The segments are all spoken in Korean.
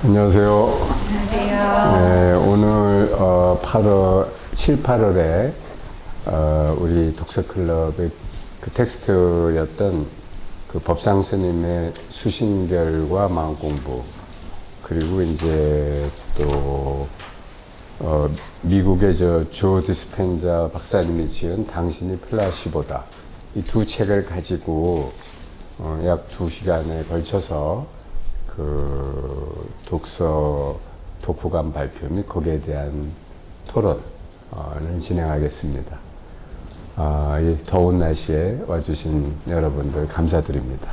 안녕하세요. 안녕하세요. 네, 오늘 7, 8월에 우리 독서클럽의 그 텍스트였던 그 법상 스님의 수신결과 마음공부, 그리고 이제 또 미국의 조 디스펜자 박사님이 지은 당신이 플라시보다, 이 두 책을 가지고 약 2시간에 걸쳐서 그 독후감 발표 및 거기에 대한 토론을 진행하겠습니다. 이 더운 날씨에 와주신 여러분들 감사드립니다.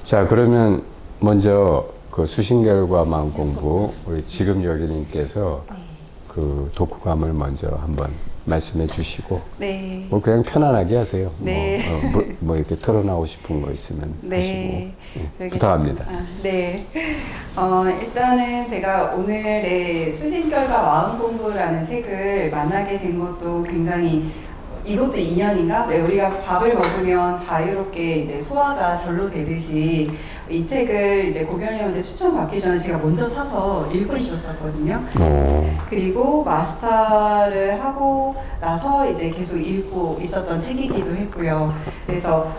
자, 그러면 먼저 그 수신결과 마음공부, 우리 지금 여기님께서 그 독후감을 먼저 한번 말씀해 주시고, 네. 뭐 그냥 편안하게 하세요. 네. 뭐 이렇게 털어나오고 싶은 거 있으면 네. 하시고. 부탁합니다. 네. 일단은 제가 오늘의 수신결과 마음공부라는 책을 만나게 된 것도 굉장히, 이것도 인연인가? 네, 우리가 밥을 먹으면 자유롭게 이제 소화가 절로 되듯이 이 책을 이제 고결님한테 추천받기 전에 제가 먼저 사서 읽고 있었거든요. 그리고 마스터를 하고 나서 이제 계속 읽고 있었던 책이기도 했고요. 그래서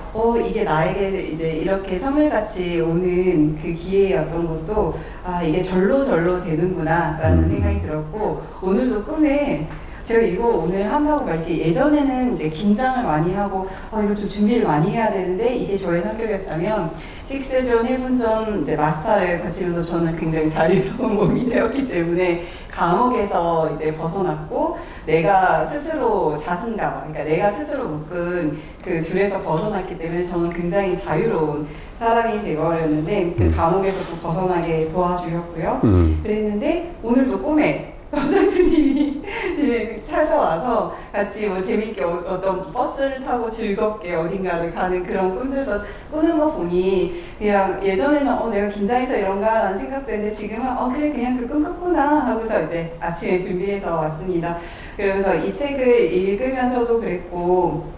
이게 나에게 이제 이렇게 선물같이 오는 그 기회였던 것도, 이게 절로 되는구나 라는 생각이 들었고, 오늘도 꿈에 제가 이거 오늘 한다고 말게, 예전에는 이제 긴장을 많이 하고 이거 좀 준비를 많이 해야 되는데, 이게 저의 성격이었다면 6존, 7존 이제 마스터를 거치면서 저는 굉장히 자유로운 몸이 되었기 때문에 감옥에서 이제 벗어났고, 내가 스스로 자승자와, 그러니까 내가 스스로 묶은 그 줄에서 벗어났기 때문에 저는 굉장히 자유로운 사람이 되어버렸는데, 그 감옥에서 또 벗어나게 도와주셨고요. 그랬는데 오늘도 꿈에 법상스님이 찾아와서 같이 뭐 재밌게 어떤 버스를 타고 즐겁게 어딘가를 가는 그런 꿈들도 꾸는 거 보니, 그냥 예전에는 내가 긴장해서 이런가 라는 생각도 했는데, 지금은 그래 그냥 그 꿈 꿨구나 하고서 이제 아침에 준비해서 왔습니다. 그러면서 이 책을 읽으면서도 그랬고,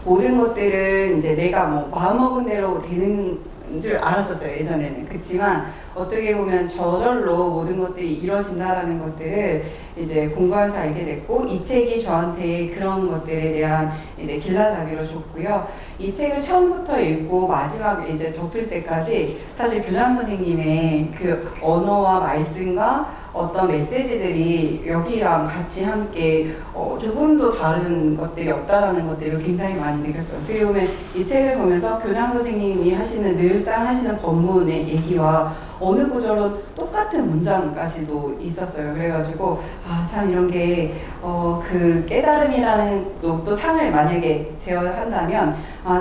모든 것들은 이제 내가 뭐 마음먹은 대로 되는 줄 알았었어요, 예전에는. 그렇지만 어떻게 보면 저절로 모든 것들이 이루어진다라는 것들을 이제 공부하면서 알게 됐고, 이 책이 저한테 그런 것들에 대한 이제 길라잡이로 줬고요. 이 책을 처음부터 읽고 마지막 이제 덮을 때까지 사실 교장 선생님의 그 언어와 말씀과 어떤 메시지들이 여기랑 같이 함께 조금도 다른 것들이 없다라는 것들을 굉장히 많이 느꼈어요. 어떻게 보면 이 책을 보면서 교장 선생님이 하시는, 늘상 하시는 법문의 얘기와 어느 구절로 똑같은 문장까지도 있었어요. 그래가지고 참 이런 게 그 깨달음이라는 또 상을 만약에 제어한다면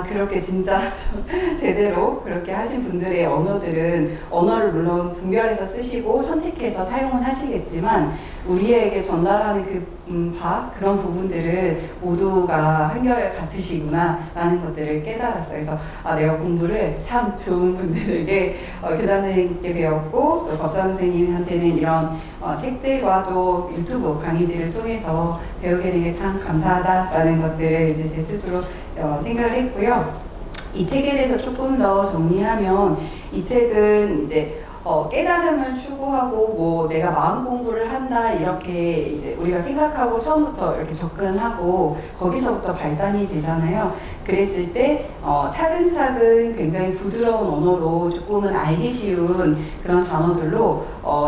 그렇게 진짜 제대로 그렇게 하신 분들의 언어를 물론 분별해서 쓰시고 선택해서 사용은 하시겠지만, 우리에게 전달하는 그런 부분들은 모두가 한결 같으시구나 라는 것들을 깨달았어요. 그래서 내가 공부를 참 좋은 분들에게 교장 선생님께 배웠고, 또 법사 선생님한테는 이런 책들과 또 유튜브 강의들을 통해서 배우게 된 게 참 감사하다라는 것들을 이제 제 스스로 생각을 했고요. 이 책에 대해서 조금 더 정리하면, 이 책은 이제 깨달음을 추구하고 뭐 내가 마음 공부를 한다 이렇게 이제 우리가 생각하고 처음부터 이렇게 접근하고 거기서부터 발단이 되잖아요. 그랬을 때 차근차근 굉장히 부드러운 언어로 조금은 알기 쉬운 그런 단어들로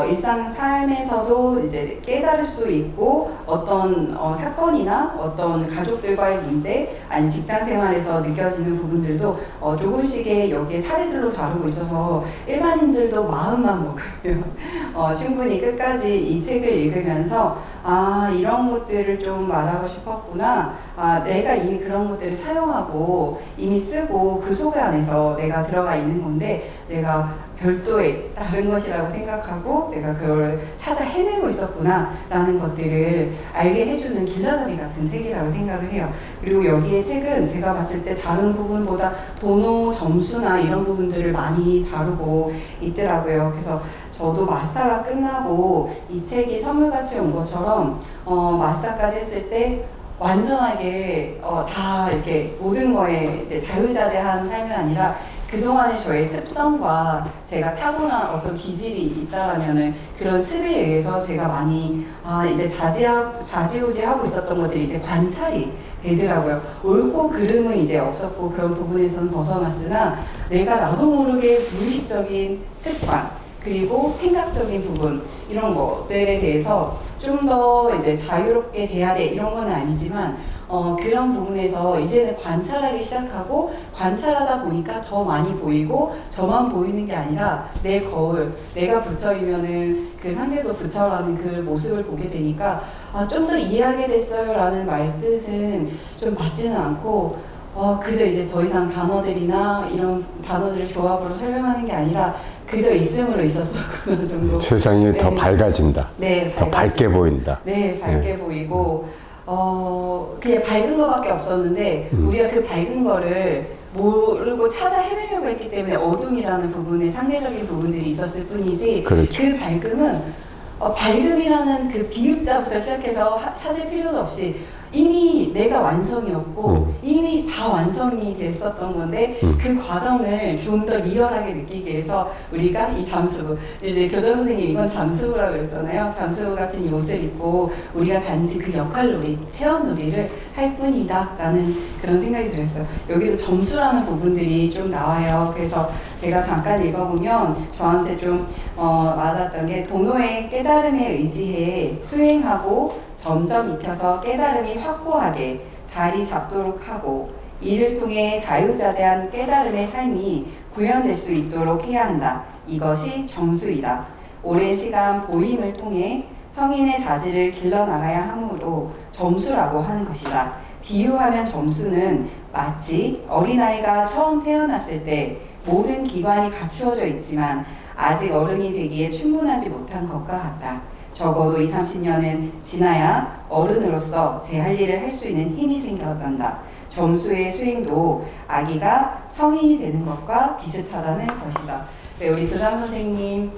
일상 삶에서도 이제 깨달을 수 있고, 어떤 사건이나 어떤 가족들과의 문제, 아니 직장 생활에서 느껴지는 부분들도 조금씩의 여기에 사례들로 다루고 있어서 일반인들도 마음만 먹으면 충분히 끝까지 이 책을 읽으면서 이런 것들을 좀 말하고 싶었구나, 내가 이미 그런 것들을 사용하고 이미 쓰고 그 속 안에서 내가 들어가 있는 건데, 내가 별도의 다른 것이라고 생각하고 내가 그걸 찾아 헤매고 있었구나 라는 것들을 알게 해주는 길라잡이 같은 책이라고 생각을 해요. 그리고 여기에 책은 제가 봤을 때 다른 부분보다 도노 점수나 이런 부분들을 많이 다루고 있더라고요. 그래서 저도 마스터가 끝나고 이 책이 선물같이 온 것처럼 마스터까지 했을 때 완전하게 다 이렇게 모든 거에 이제 자유자재한 삶이 아니라 그동안의 저의 습성과 제가 타고난 어떤 기질이 있다라면은 그런 습에 의해서 제가 많이 이제 좌지우지하고 있었던 것들이 이제 관찰이 되더라고요. 옳고 그름은 이제 없었고 그런 부분에서는 벗어났으나 내가 나도 모르게 무의식적인 습관 그리고 생각적인 부분 이런 것들에 대해서 좀 더 이제 자유롭게 돼야 돼 이런 건 아니지만 그런 부분에서 이제는 관찰하기 시작하고 관찰하다 보니까 더 많이 보이고 저만 보이는 게 아니라 내 거울 내가 부처이면은 그 상대도 부처라는 그 모습을 보게 되니까 좀 더 이해하게 됐어요 라는 말뜻은 좀 맞지는 않고 그저 이제 더 이상 단어들이나 이런 단어들을 조합으로 설명하는 게 아니라 그저 있음으로 있었어 그런 정도. 세상이 네. 더 밝아진다. 네, 더 밝게 보인다. 네, 밝게 보이고 그냥 밝은 거밖에 없었는데 우리가 그 밝은 거를 모르고 찾아 헤매려고 했기 때문에 어둠이라는 부분에 상대적인 부분들이 있었을 뿐이지 그렇죠. 그 밝음은 밝음이라는 그 비유자부터 시작해서 찾을 필요도 없이 이미 내가 완성이었고 이미 다 완성이 됐었던 건데 그 과정을 좀 더 리얼하게 느끼기 위해서 우리가 이 잠수부 이제 교장 선생님 이건 잠수부라고 그랬잖아요. 잠수부 같은 이 옷을 입고 우리가 단지 그 역할놀이 체험놀이를 할 뿐이다 라는 그런 생각이 들었어요. 여기서 점수라는 부분들이 좀 나와요. 그래서 제가 잠깐 읽어보면 저한테 좀 와닿았던 게 도노의 깨달음에 의지해 수행하고 점점 익혀서 깨달음이 확고하게 자리 잡도록 하고 이를 통해 자유자재한 깨달음의 삶이 구현될 수 있도록 해야 한다. 이것이 정수이다. 오랜 시간 보임을 통해 성인의 자질을 길러나가야 하므로 점수라고 하는 것이다. 비유하면 점수는 마치 어린아이가 처음 태어났을 때 모든 기관이 갖추어져 있지만 아직 어른이 되기에 충분하지 못한 것과 같다. 적어도 20, 30년은 지나야 어른으로서 제 할 일을 할 수 있는 힘이 생겨난다. 점수의 수행도 아기가 성인이 되는 것과 비슷하다는 것이다. 네, 우리 교장 선생님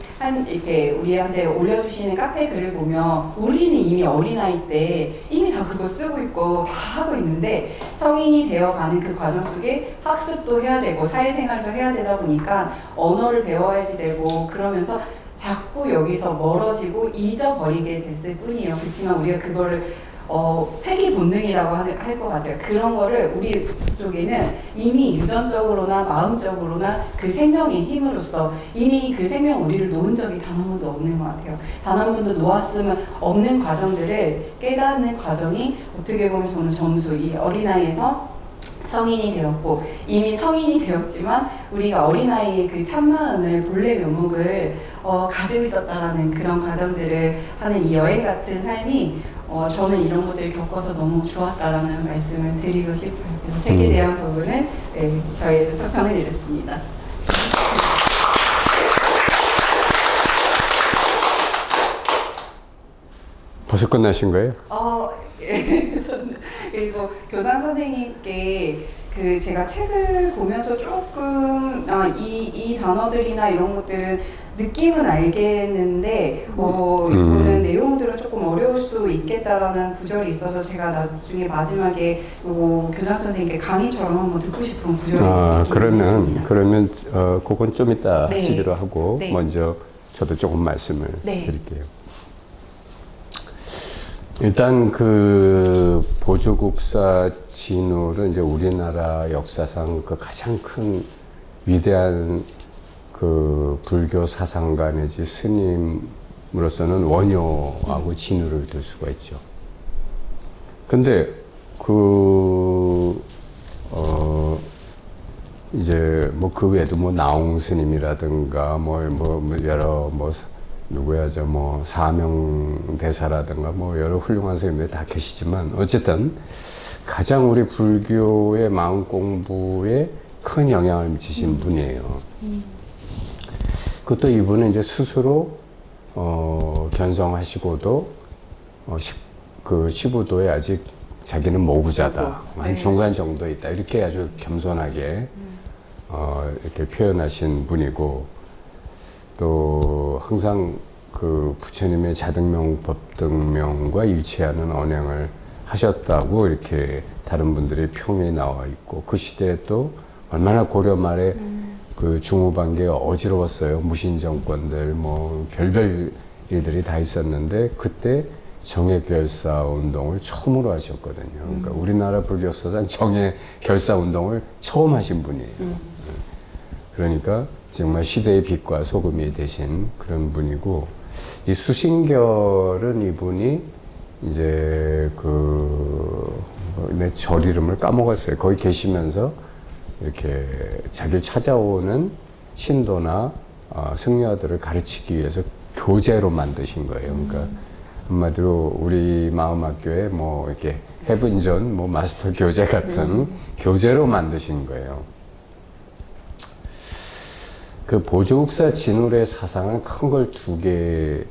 이렇게 우리한테 올려주시는 카페 글을 보면 우리는 이미 어린아이 때 이미 다 그거 쓰고 있고 다 하고 있는데 성인이 되어가는 그 과정 속에 학습도 해야 되고 사회생활도 해야 되다 보니까 언어를 배워야지 되고 그러면서 자꾸 여기서 멀어지고 잊어버리게 됐을 뿐이에요. 그렇지만 우리가 그거를 회귀 본능이라고 할 것 같아요. 그런 거를 우리 쪽에는 이미 유전적으로나 마음적으로나 그 생명의 힘으로써 이미 그 생명 우리를 놓은 적이 단 한 번도 없는 것 같아요. 단 한 번도 놓았으면 없는 과정들을 깨닫는 과정이 어떻게 보면 저는 점수, 이 어린아이에서 성인이 되었고 이미 성인이 되었지만 우리가 어린아이의 그 참마음을 본래 면목을 가지고 있었다라는 그런 과정들을 하는 이 여행 같은 삶이 저는 이런 것들을 겪어서 너무 좋았다라는 말씀을 드리고 싶어요. 그래서 책에 대한 부분은 저희 평을 이뤘습니다. 벌써 끝나신 거예요? 예. 그리고 교장 선생님께 제가 책을 보면서 조금 이 단어들이나 이런 것들은 느낌은 알겠는데 이거는 내용들은 조금 어려울 수 있겠다라는 구절이 있어서 제가 나중에 마지막에 요거 교장 선생님께 강의처럼 한번 듣고 싶은 구절이 있습니다. 그러면 그건 좀 이따 네. 하시기로 하고 네. 먼저 저도 조금 말씀을 네. 드릴게요. 일단 그 보주국사 진우를 이제 우리나라 역사상 그 가장 큰 위대한 그 불교 사상가 내지 스님으로서는 원효하고 진우를 들 수가 있죠. 근데 이제 뭐 그 외에도 뭐 나홍 스님이라든가 여러 누구야 사명대사라든가 여러 훌륭한 스님들이 다 계시지만 어쨌든 가장 우리 불교의 마음 공부에 큰 영향을 미치신 분이에요. 그것도 이분은 이제 스스로 견성하시고도 그 시부도에 아직 자기는 모부자다, 한 중간 정도에 있다 이렇게 아주 겸손하게 이렇게 표현하신 분이고 또 항상 그 부처님의 자등명 법등명과 일치하는 언행을 하셨다고 이렇게 다른 분들의 평이 나와 있고 그 시대에 또 얼마나 고려 말에 그 중후반기가 어지러웠어요. 무신 정권들 뭐 별별 일들이 다 있었는데 그때 정예결사 운동을 처음으로 하셨거든요. 그러니까 우리나라 불교 사상 정예결사 운동을 처음 하신 분이에요. 그러니까 정말 시대의 빛과 소금이 되신 그런 분이고, 이 수신결은 이분이 이제 내 절 이름을 까먹었어요. 거기 계시면서 이렇게 자기를 찾아오는 신도나 승려들을 가르치기 위해서 교재로 만드신 거예요. 그러니까 한마디로 우리 마음학교에 뭐 이렇게 해분전 뭐 마스터 교재 같은 교재로 만드신 거예요. 그 보조국사 진울의 사상은 큰 걸 두 개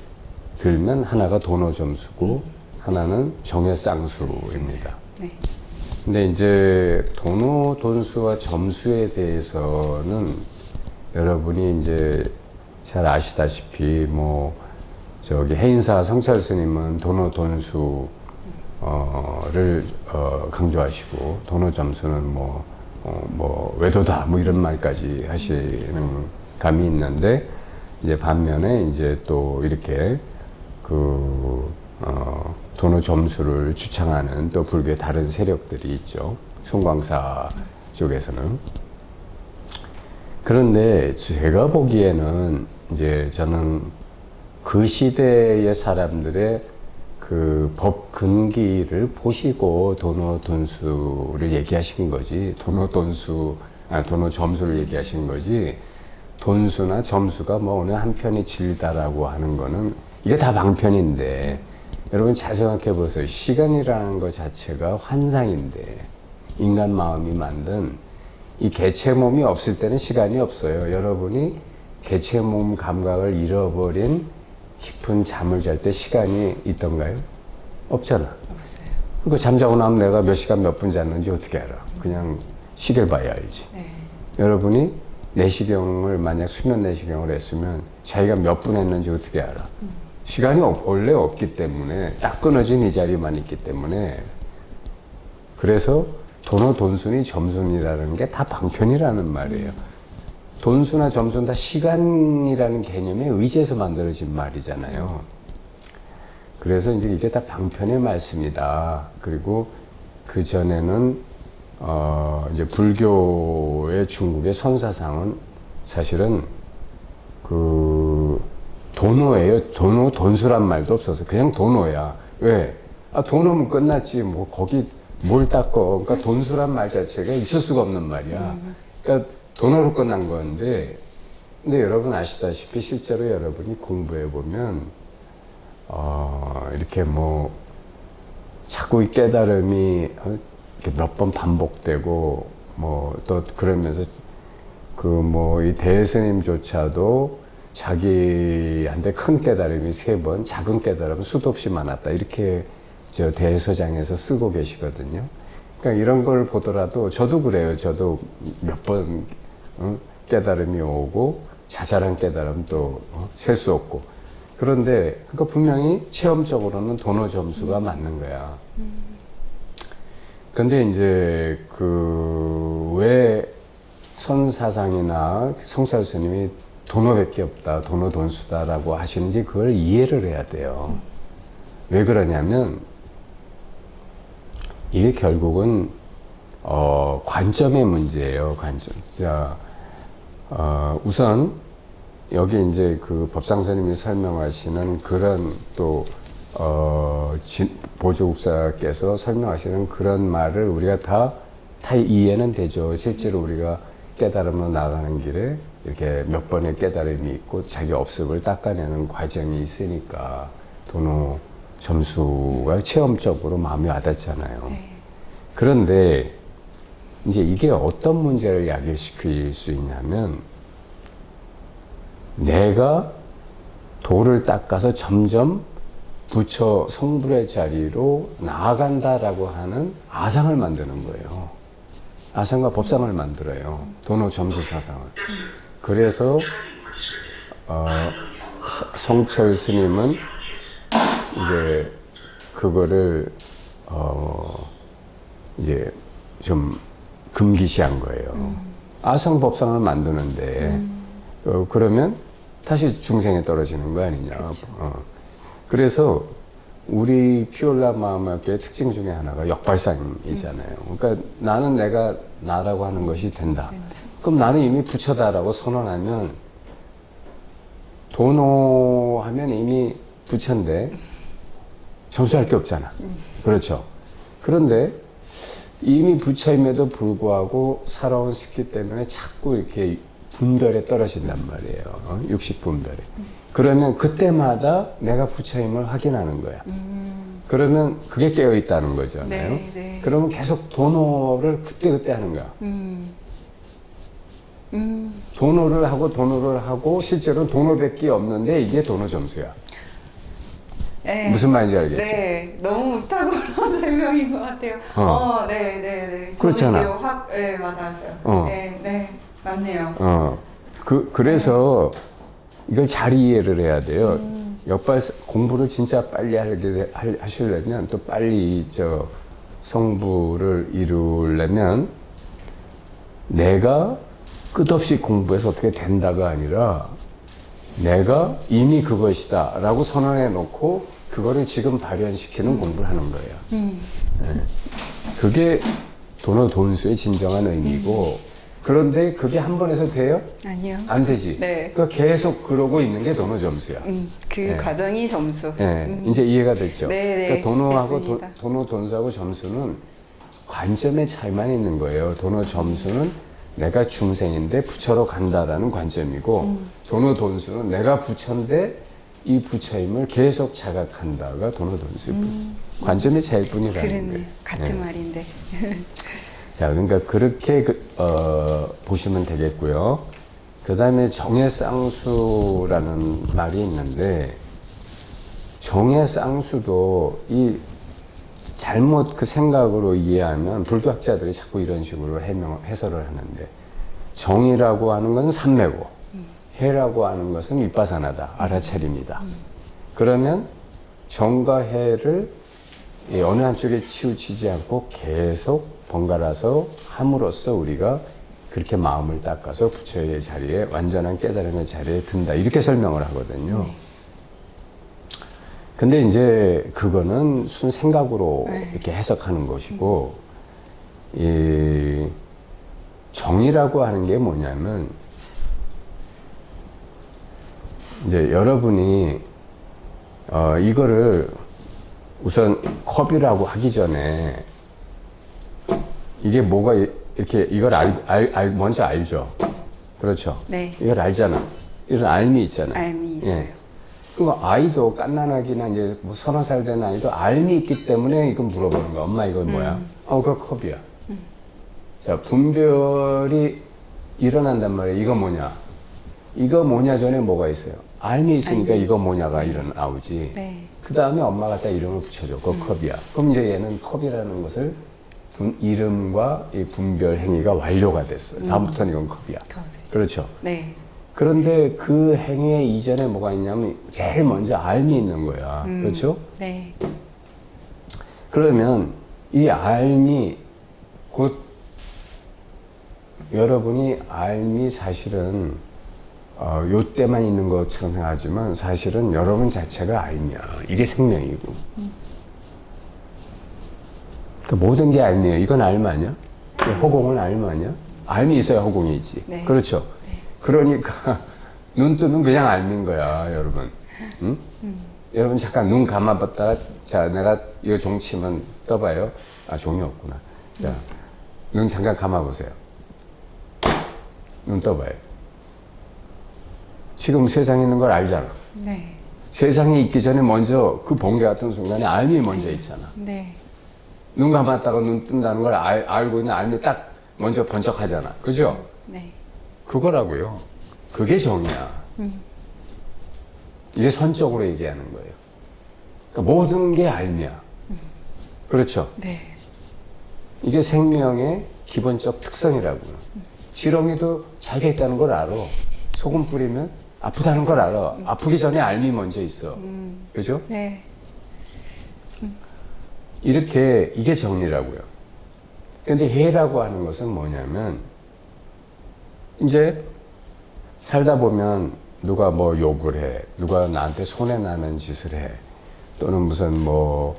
들면 하나가 도노점수고 하나는 정예쌍수입니다. 네. 근데 이제 도노돈수와 점수에 대해서는 여러분이 이제 잘 아시다시피 뭐 저기 해인사 성찰 스님은 도노돈수를 강조하시고 도노점수는 뭐 외도다 뭐 이런 말까지 하시는 감이 있는데, 이제 반면에 이제 또 이렇게 도노점수를 주창하는 또 불교의 다른 세력들이 있죠. 송광사 쪽에서는. 그런데 제가 보기에는 이제 저는 그 시대의 사람들의 그 법 근기를 보시고 도노돈수를 얘기하신 거지, 도노점수를 얘기하신 거지, 돈수나 점수가 뭐 어느 한편이 질다라고 하는 거는 이게 다 방편인데, 여러분 잘 생각해 보세요. 시간이라는 것 자체가 환상인데, 인간 마음이 만든 이 개체 몸이 없을 때는 시간이 없어요. 여러분이 개체 몸 감각을 잃어버린 깊은 잠을 잘 때 시간이 있던가요? 없잖아. 없어요. 그 잠자고 나면 내가 몇 시간 몇 분 잤는지 어떻게 알아? 그냥 시계를 봐야 알지. 네. 여러분이 내시경을 만약 수면 내시경을 했으면 자기가 몇 분 했는지 어떻게 알아? 시간이 원래 없기 때문에 딱 끊어진 이 자리만 있기 때문에, 그래서 도노돈순이 점순이라는 게 다 방편이라는 말이에요. 돈수나 점수는 다 시간이라는 개념에 의지해서 만들어진 말이잖아요. 그래서 이제 이게 다 방편의 말씀이다. 그리고 그 전에는 이제 불교의 중국의 선사상은 사실은 도노예요. 돈수란 말도 없어서 그냥 도노야. 왜? 도노면 끝났지. 뭐 거기 뭘 닦어. 그러니까 돈수란 말 자체가 있을 수가 없는 말이야. 그러니까 돈으로 끝난 건데, 근데 여러분 아시다시피 실제로 여러분이 공부해 보면 이렇게 뭐 자꾸 이 깨달음이 이렇게 몇 번 반복되고 뭐 또 그러면서 이 대스님조차도 자기한테 큰 깨달음이 3번, 작은 깨달음은 수도 없이 많았다, 이렇게 저 대서장에서 쓰고 계시거든요. 그러니까 이런 걸 보더라도 저도 그래요. 저도 몇 번 깨달음이 오고 자잘한 깨달음 또 셀 수 없고. 그런데 그러니까 분명히 체험적으로는 도노점수가 맞는 거야. 근데 이제 왜 선사상이나 성찰 스님이 도노밖에 없다, 도노돈수다라고 하시는지 그걸 이해를 해야 돼요. 왜 그러냐면 이게 결국은 관점의 문제예요. 관점. 자, 우선 여기 이제 그 법상스님이 설명하시는 그런 또 보조국사께서 설명하시는 그런 말을 우리가 다 이해는 되죠. 실제로 우리가 깨달음으로 나가는 길에 이렇게 몇 번의 깨달음이 있고 자기 업습을 닦아내는 과정이 있으니까 도노 점수가 체험적으로 마음이 와닿잖아요. 네. 그런데 이제 이게 어떤 문제를 야기시킬 수 있냐면, 내가 도를 닦아서 점점 부처 성불의 자리로 나아간다라고 하는 아상을 만드는 거예요. 아상과 법상을 만들어요. 도노 점수 사상을. 그래서 성철 스님은 이제 그거를 이제 좀 금기시한 거예요. 아성법상을 만드는데 그러면 다시 중생에 떨어지는 거 아니냐. 그쵸. 그래서 우리 피올라 마음학교의 특징 중에 하나가 역발상이잖아요. 그러니까 나는 내가 나라고 하는 것이 된다. 그럼 나는 이미 부처다라고 선언하면 도노하면 이미 부처인데 점수할 게 없잖아. 그렇죠. 그런데 이미 부처임에도 불구하고 살아온 스키 때문에 자꾸 이렇게 분별에 떨어진단 말이에요. 60분별에. 그러면 그때마다 내가 부처임을 확인하는 거야. 그러면 그게 깨어 있다는 거잖아요. 네, 네. 그러면 계속 도노를 그때그때 하는 거야. 도노를 하고 실제로 도노밖에 없는데 이게 도노 점수야. 네. 무슨 말인지 알겠죠? 네, 너무 탁월한 설명인 것 같아요. 네, 네, 네. 그렇잖아. 저는 이게 확, 네, 맞았어요. 네, 네, 맞네요. 그래서 이걸 잘 이해를 해야 돼요. 공부를 진짜 빨리 하시려면 또 빨리 성부를 이루려면 내가 끝없이 공부해서 어떻게 된다가 아니라 내가 이미 그것이다 라고 선언해 놓고 그거를 지금 발현시키는 공부를 하는 거예요. 네. 그게 도노돈수의 진정한 의미고 그런데 그게 한 번에서 돼요? 아니요. 안 되지. 네. 그러니까 계속 그러고 있는 게 도노 점수야. 그 네. 과정이 점수. 이제 이해가 됐죠? 네, 네. 그러니까 도노하고 됐습니다. 도노 돈수하고 점수는 관점의 차이만 있는 거예요. 도노 점수는 내가 중생인데 부처로 간다라는 관점이고 도노 돈수는 내가 부처인데 이 부처임을 계속 자각한다가 도노 돈수일 뿐. 관점의 차이뿐이라는 그러네. 거예요. 같은 말인데. 자, 그러니까 그렇게 보시면 되겠고요. 그 다음에 정해쌍수라는 말이 있는데 정해쌍수도 이 잘못 그 생각으로 이해하면 불교학자들이 자꾸 이런 식으로 해설을 하는데 정이라고 하는 것은 삼매고 해라고 하는 것은 윗바사나다, 알아차림이다. 그러면 정과 해를 어느 한쪽에 치우치지 않고 계속 번갈아서 함으로써 우리가 그렇게 마음을 닦아서 부처의 자리에 완전한 깨달음의 자리에 든다. 이렇게 설명을 하거든요. 네. 근데 이제 그거는 순 생각으로 네. 이렇게 해석하는 것이고, 이 정이라고 하는 게 뭐냐면, 이제 여러분이, 이거를 우선 컵이라고 하기 전에, 이게 뭐가 이렇게, 이걸 먼저 알죠? 그렇죠? 네. 이걸 알잖아. 이런 알미 있잖아. 알미 있어요. 예. 그 아이도 갓난아기나 이제 뭐 30살 된 아이도 알미 있기 때문에 이거 물어보는 거야. 엄마 이건 뭐야? 그거 컵이야. 자, 분별이 일어난단 말이야. 이거 뭐냐? 이거 뭐냐 전에 뭐가 있어요? 알미 있으니까 이거 뭐냐가 나오지. 네. 그 다음에 엄마가 딱 이름을 붙여줘. 그거 컵이야. 그럼 이제 얘는 컵이라는 것을 이름과 이 분별 행위가 완료가 됐어. 다음부터는 이건 컵이야. 그렇죠. 네. 그런데 그 행위 이전에 뭐가 있냐면 제일 먼저 알미 있는 거야. 그렇죠? 네. 그러면 이 알미 곧 여러분이 알미 사실은 요 때만 있는 것처럼 생각하지만 사실은 여러분 자체가 알미야. 이게 생명이고. 그 모든 게 알미예요. 이건 알미 아니야? 허공은 알미 아니야? 알미 있어야 허공이 있지. 네. 그렇죠? 그러니까 눈 뜨면 그냥 알미인 거야, 여러분. 응? 여러분 잠깐 눈 감아봤다가 자 내가 이 종 치면 떠봐요. 아 종이 없구나. 자, 눈 잠깐 감아보세요. 눈 떠봐요. 지금 세상에 있는 걸 알잖아. 네. 세상에 있기 전에 먼저 그 번개 같은 순간에 알미 먼저 있잖아. 네. 눈 감았다가 눈 뜬다는 걸 알고 있는 알미 딱 먼저 번쩍하잖아. 그죠? 네. 그거라고요. 그게 정이야. 이게 선적으로 얘기하는 거예요. 그러니까 모든 게 알미야. 그렇죠? 네. 이게 생명의 기본적 특성이라고요. 지렁이도 자기가 있다는 걸 알아. 소금 뿌리면 아프다는 걸 알아. 아프기 전에 알미 먼저 있어. 그죠? 네. 이렇게 이게 정리라고요. 근데 해라고 하는 것은 뭐냐면 이제 살다 보면 누가 뭐 욕을 해, 누가 나한테 손해 나는 짓을 해, 또는 무슨 뭐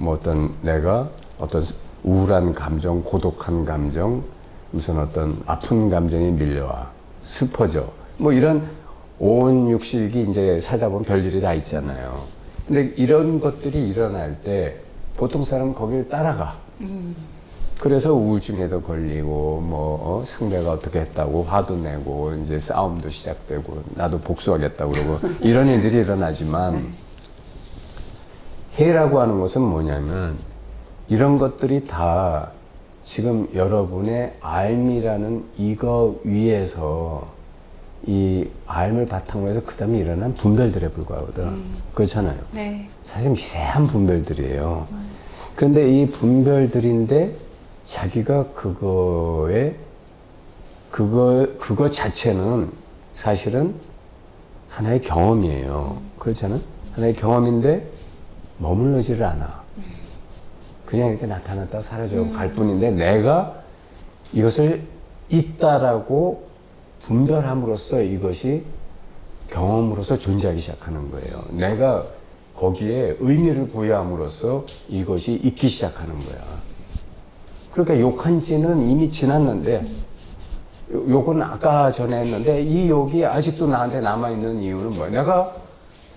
어떤 내가 어떤 우울한 감정, 고독한 감정, 무슨 어떤 아픈 감정이 밀려와 슬퍼져. 뭐 이런 온 육식이 이제 살다 보면 별일이 다 있잖아요. 근데 이런 것들이 일어날 때 보통 사람은 거기를 따라가. 그래서 우울증에도 걸리고 뭐 상대가 어떻게 했다고 화도 내고 이제 싸움도 시작되고 나도 복수하겠다고 그러고 이런 일들이 일어나지만 해라고 하는 것은 뭐냐면 이런 것들이 다 지금 여러분의 알미라는 이거 위에서 이 알을 바탕으로 해서 그 다음에 일어난 분별들에 불과하거든. 그렇잖아요. 네. 사실 미세한 분별들이에요. 그런데 이 분별들인데 자기가 그거 자체는 사실은 하나의 경험이에요. 그렇잖아? 하나의 경험인데 머물러지를 않아. 그냥 이렇게 나타났다 사라져 갈 뿐인데 내가 이것을 있다라고 분별함으로써 이것이 경험으로서 존재하기 시작하는 거예요. 내가 거기에 의미를 부여함으로써 이것이 있기 시작하는 거야. 그러니까 욕한 지는 이미 지났는데 욕은 아까 전에 했는데 이 욕이 아직도 나한테 남아있는 이유는 뭐야? 내가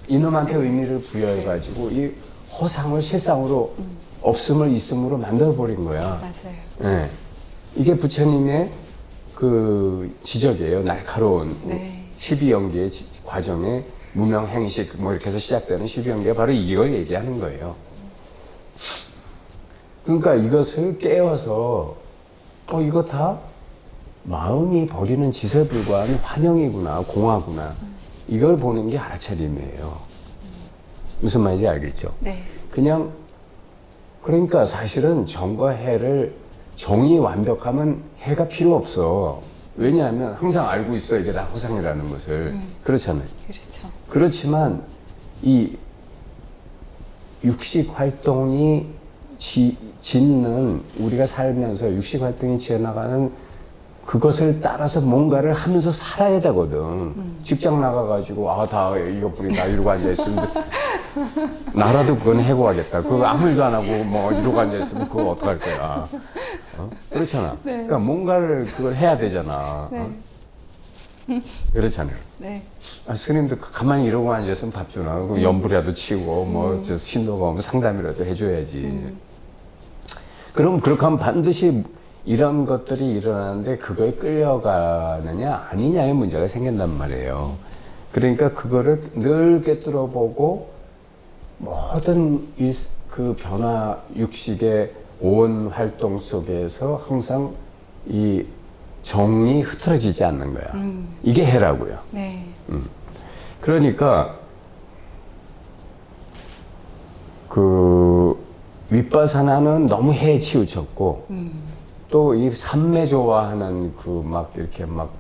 이놈한테 의미를 부여해가지고 이 허상을 실상으로 없음을 있음으로 만들어버린 거야. 맞아요. 네. 이게 부처님의 그 지적이에요. 날카로운 네. 12연계의 과정에 무명행식 뭐 이렇게 해서 시작되는 12연계가 바로 이걸 얘기하는 거예요. 그러니까 이것을 깨워서 이거 다 마음이 버리는 짓에 불과한 환영이구나, 공화구나. 이걸 보는 게 알아차림이에요. 무슨 말인지 알겠죠? 네. 그냥 그러니까 사실은 정과 해를 정이 완벽하면 해가 필요 없어. 왜냐하면 항상 알고 있어 이게 다 허상이라는 것을. 그렇잖아요. 그렇죠. 그렇지만 이 육식 활동이 짓는 우리가 살면서 육식 활동이 지어나가는 그것을 따라서 뭔가를 하면서 살아야 되거든. 직장 나가가지고 다 이것뿐이 다 이러고 앉아있으면 나라도 그건 해고하겠다. 그거 아무 일도 안 하고 뭐 이러고 앉아있으면 그거 어떡할 거야. 그렇잖아. 네. 그러니까 뭔가를 그걸 해야 되잖아. 네. 그렇잖아요. 네. 스님도 가만히 이러고 앉아있으면 밥 주나. 그 연불이라도 치고 뭐 저 신도가 오면 상담이라도 해줘야지. 그럼 그렇게 하면 반드시 이런 것들이 일어나는데 그거에 끌려가느냐 아니냐의 문제가 생긴단 말이에요. 그러니까 그거를 늘 꿰뚫어보고 모든 그 변화 육식의 온 활동 속에서 항상 이 정이 흐트러지지 않는 거야. 이게 해라고요. 네. 그러니까 그 윗바사나는 너무 해에 치우쳤고 또 이 삼매 좋아하는 그 막 이렇게 막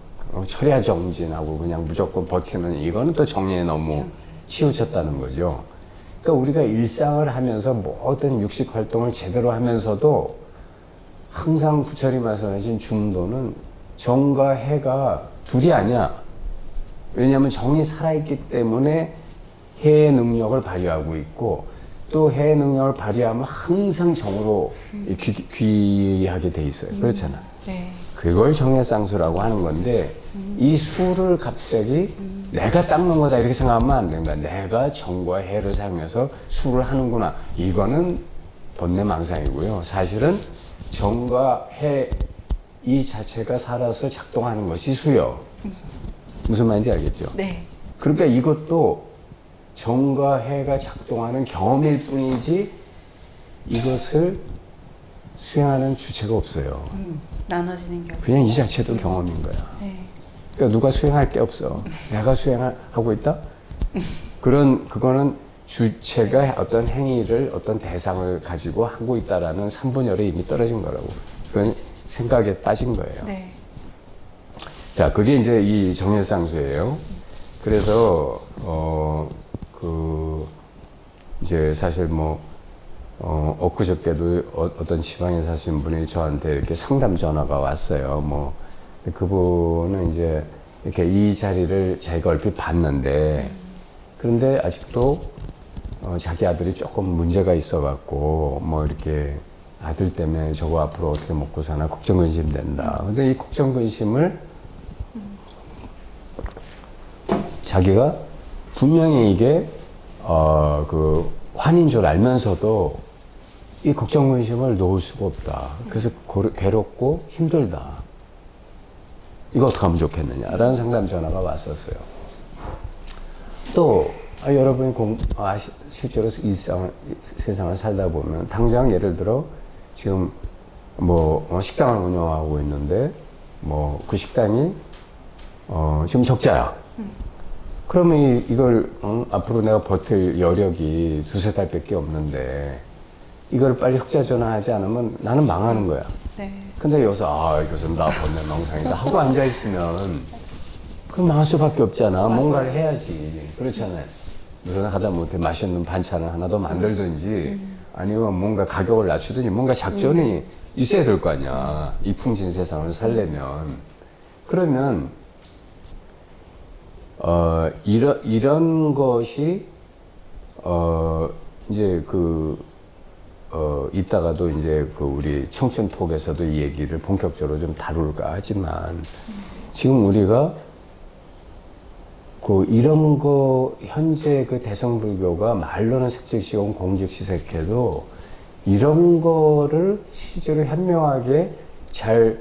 철야 정진하고 그냥 무조건 버티는 이거는 또 정리에 너무 그렇죠. 치우쳤다는 거죠. 그러니까 우리가 일상을 하면서 모든 육식 활동을 제대로 하면서도 항상 부처님 말씀하신 중도는 정과 해가 둘이 아니야. 왜냐하면 정이 살아있기 때문에 해의 능력을 발휘하고 있고 또 해의 능력을 발휘하면 항상 정으로 귀하게 돼 있어요. 그렇잖아. 네. 그걸 정해쌍수라고 하는 건데 이 수를 갑자기 내가 닦는 거다 이렇게 생각하면 안 된다. 내가 정과 해를 사용해서 수를 하는구나. 이거는 번뇌망상이고요. 사실은 정과 해 이 자체가 살아서 작동하는 것이 수요. 무슨 말인지 알겠죠? 네. 그러니까 이것도 정과 해가 작동하는 경험일 뿐이지 이것을 수행하는 주체가 없어요. 나눠지는 경우. 그냥 이 자체도 경험인 거야. 네. 그러니까 누가 수행할 게 없어. 내가 수행하고 있다? 그거는 주체가 어떤 행위를 어떤 대상을 가지고 하고 있다라는 삼분열에 이미 떨어진 거라고. 그건 생각에 빠진 거예요. 네. 자, 그게 이제 이 정해상수예요. 그래서 이제 사실 엊그저께도 어떤 지방에 사시는 분이 저한테 이렇게 상담 전화가 왔어요. 근데 그분은 이제 이렇게 이 자리를 자기가 얼핏 봤는데, 그런데 아직도 자기 아들이 조금 문제가 있어갖고, 뭐 이렇게 아들 때문에 저거 앞으로 어떻게 먹고 사나 걱정 근심 된다. 근데 이 걱정 근심을 자기가 분명히 이게 그 환인 줄 알면서도 이 걱정 근심을 놓을 수가 없다. 그래서 괴롭고 힘들다. 이거 어떻게 하면 좋겠느냐라는 상담 전화가 왔었어요. 또 여러분이 실제로 이 세상을 살다 보면 당장 예를 들어 지금 뭐 식당을 운영하고 있는데 뭐 그 식당이 지금 적자야. 그러면 이걸 앞으로 내가 버틸 여력이 두세 달밖에 없는데 이걸 빨리 흑자 전환하지 않으면 나는 망하는 거야. 네. 근데 여기서 이것은 나 번뇌 명상이다 하고 앉아 있으면 그럼 망할 수밖에 없잖아. 맞아요. 뭔가를 해야지. 그렇잖아요. 무슨 하다못해 맛있는 반찬을 하나 더 만들든지 아니면 뭔가 가격을 낮추든지 뭔가 작전이 있어야 될 거 아니야. 이 풍진 세상을 살려면. 그러면 이런 것이 이제 이따가도 이제 우리 청춘톡에서도 이 얘기를 본격적으로 좀 다룰까 하지만 지금 우리가 이런 거 현재 대성불교가 말로는 색즉시공 공즉시색해도 이런 거를 실제로 현명하게 잘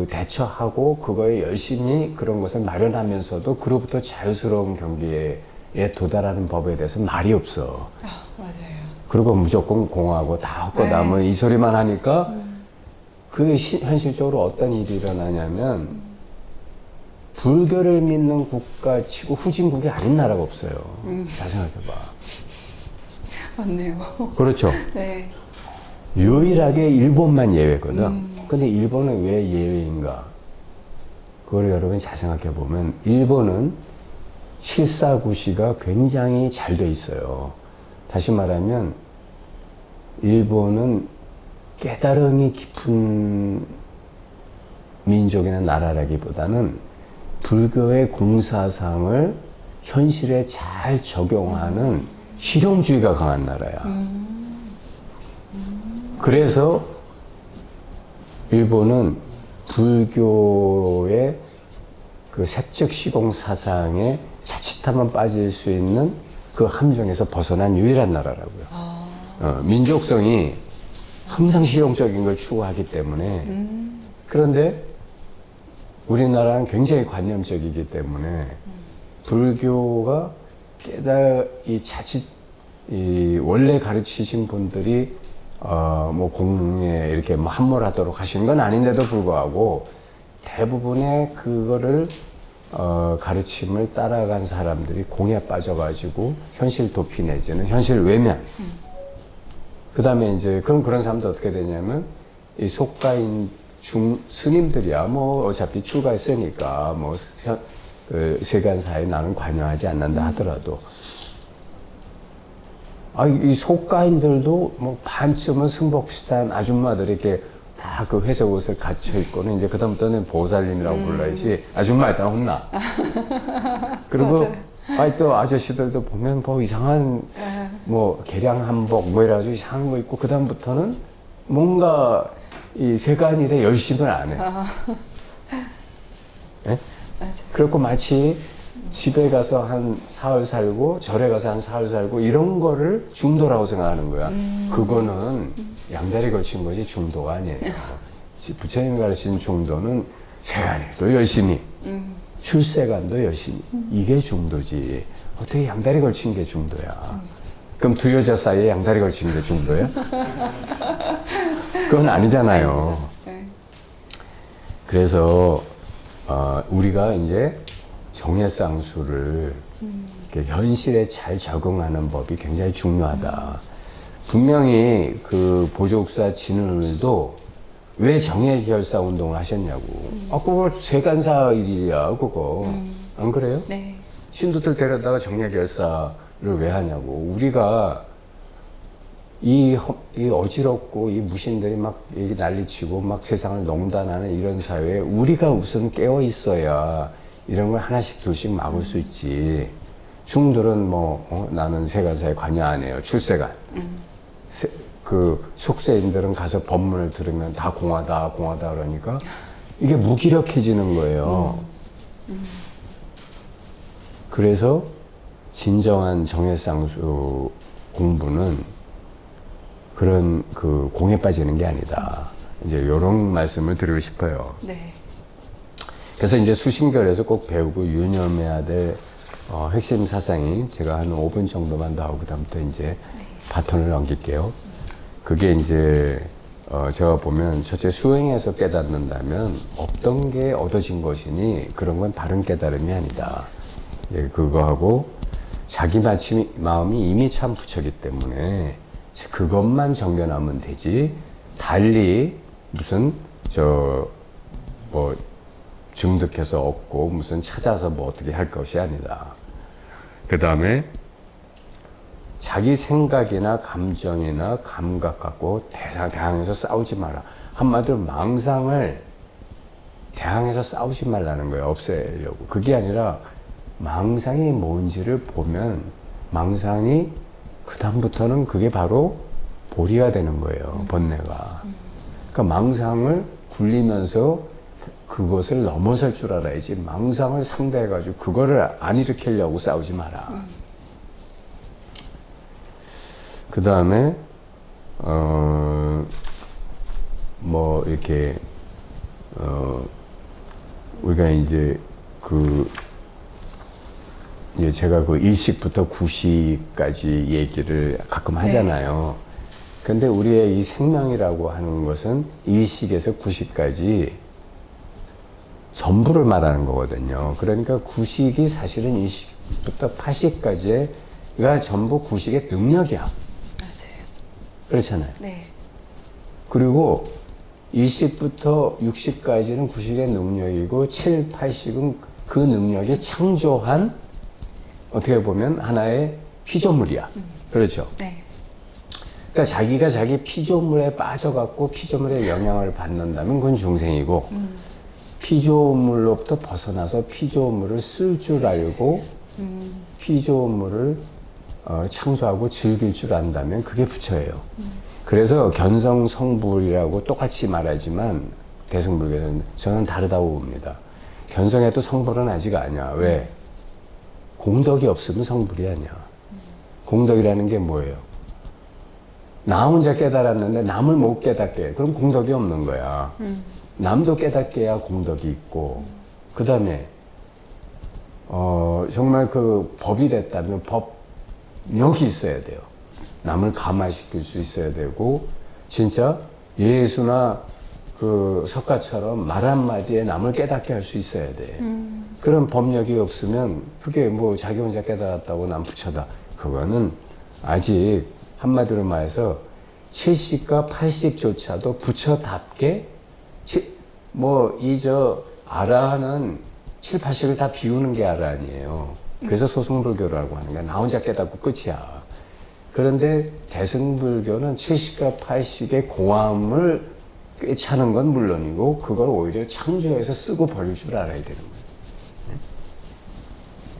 대처하고 그거에 열심히 그런 것을 마련하면서도 그로부터 자유스러운 경계에 도달하는 법에 대해서 말이 없어. 맞아요. 그리고 무조건 공하고 다 헛거담은 이 소리만 하니까 현실적으로 어떤 일이 일어나냐면 불교를 믿는 국가 치고 후진국이 아닌 나라가 없어요. 잘 생각해봐. 맞네요. 그렇죠. 네. 유일하게 일본만 예외거든. 근데 일본은 왜 예외인가? 그걸 여러분이 잘 생각해 보면 일본은 실사구시가 굉장히 잘 돼 있어요. 다시 말하면 일본은 깨달음이 깊은 민족이나 나라라기보다는 불교의 공사상을 현실에 잘 적용하는 실용주의가 강한 나라야. 그래서 일본은 불교의 색즉시공 사상에 자칫하면 빠질 수 있는 그 함정에서 벗어난 유일한 나라라고요. 민족성이 항상 실용적인 걸 추구하기 때문에. 그런데 우리나라는 굉장히 관념적이기 때문에 불교가 원래 가르치신 분들이 뭐 공에 이렇게 뭐 함몰하도록 하신 건 아닌데도 불구하고 대부분의 그거를 가르침을 따라간 사람들이 공에 빠져가지고 현실 도피 내지는 현실 외면. 그 다음에 이제 그런 사람들 어떻게 되냐면 이 속가인 스님들이야 뭐 어차피 출가했으니까 뭐 세간사에 나는 관여하지 않는다 하더라도 이 속가인들도 뭐 반쯤은 승복시단 아줌마들이 이렇게 다 회색 옷을 갖춰 입고는 이제 그다음부터는 보살님이라고 불러야지 아줌마 일단 혼나. 그리고 또 아저씨들도 보면 뭐 이상한 뭐 개량 한복 뭐 이래가지고 이상한 거 입고 그다음부터는 뭔가 이 세간일에 열심을 안 해. 네? 그렇고 마치 집에 가서 한 사흘 살고 절에 가서 한 사흘 살고 이런 거를 중도라고 생각하는 거야. 그거는 양다리 걸친 것이 중도가 아니에요. 부처님이 가르친 중도는 세간일도 열심히 출세간도 열심히 이게 중도지. 어떻게 양다리 걸친 게 중도야. 그럼 두 여자 사이에 양다리 걸친 게 중도야? 그건 아니잖아요. 그래서 우리가 이제 정예쌍수를 현실에 잘 적응하는 법이 굉장히 중요하다. 분명히 보조국사 진을도 왜 정예결사 운동을 하셨냐고. 그거 세간사 일이야, 그거. 안 그래요? 네. 신도들 데려다가 정예결사를 왜 하냐고. 우리가 이 어지럽고 이 무신들이 막 얘기 난리치고 막 세상을 농단하는 이런 사회에 우리가 우선 깨어 있어야 이런 걸 하나씩 둘씩 막을 수 있지. 중들은 나는 세간사에 관여 안 해요. 출세관. 그 속세인들은 가서 법문을 들으면 다 공하다 그러니까 이게 무기력해지는 거예요. 그래서 진정한 정해쌍수 공부는 그런 그 공에 빠지는 게 아니다. 이제 이런 말씀을 드리고 싶어요. 네. 그래서 이제 수신결에서 꼭 배우고 유념해야 될 핵심 사상이 제가 한 5분 정도만 더 하고 그다음부터 이제 바톤을 넘길게요. 그게 이제 제가 보면 첫째 수행에서 깨닫는다면 없던 게 얻어진 것이니 그런 건 바른 깨달음이 아니다. 예, 그거하고 자기 마음이 이미 참 부처기 때문에 그것만 정견하면 되지 달리 무슨 증득해서 얻고 무슨 찾아서 뭐 어떻게 할 것이 아니다. 그 다음에 자기 생각이나 감정이나 감각 갖고 대항해서 싸우지 마라. 한마디로 망상을 대항해서 싸우지 말라는 거예요. 없애려고. 그게 아니라 망상이 뭔지를 보면 망상이 그 다음부터는 그게 바로 보리가 되는 거예요. 번뇌가. 그러니까 망상을 굴리면서 그것을 넘어설 줄 알아야지 망상을 상대해가지고 그거를 안 일으키려고 싸우지 마라. 그 다음에 이렇게 우리가 이제 제가 그 일식부터 구식까지 얘기를 가끔 하잖아요. 근데 우리의 이 생명이라고 하는 것은 일식에서 구식까지 전부를 말하는 거거든요. 그러니까 구식이 사실은 일식부터 파식까지가 전부 구식의 능력이야. 맞아요. 그렇잖아요. 네. 그리고 일식부터 육식까지는 구식의 능력이고 7, 8식은 그 능력이 창조한 어떻게 보면 하나의 피조물이야. 그렇죠? 네. 그러니까 자기가 자기 피조물에 빠져갖고 피조물의 영향을 받는다면 그건 중생이고 피조물로부터 벗어나서 피조물을 쓸 줄 알고 피조물을 창조하고 즐길 줄 안다면 그게 부처예요. 그래서 견성성불이라고 똑같이 말하지만 대승불교는 저는 다르다고 봅니다. 견성해도 성불은 아직 아니야. 왜? 공덕이 없으면 성불이 아니야. 공덕이라는 게 뭐예요? 나 혼자 깨달았는데 남을 못 깨닫게 해. 그럼 공덕이 없는 거야. 남도 깨닫게 해야 공덕이 있고 그 다음에 정말 그 법이 됐다면 법력이 있어야 돼요. 남을 감화시킬 수 있어야 되고 진짜 예수나 그 석가처럼 말 한마디에 남을 깨닫게 할 수 있어야 돼. 그런 법력이 없으면 그게 뭐 자기 혼자 깨달았다고 남 부처다. 그거는 아직 한마디로 말해서 7식과 8식조차도 부처답게 아라는 7, 8식을 다 비우는 게 아라니에요. 그래서 소승불교라고 하는 거야. 나 혼자 깨닫고 끝이야. 그런데 대승불교는 7식과 8식의 공함을 꿰차는 건 물론이고 그걸 오히려 창조해서 쓰고 버릴 줄 알아야 되는 거예요.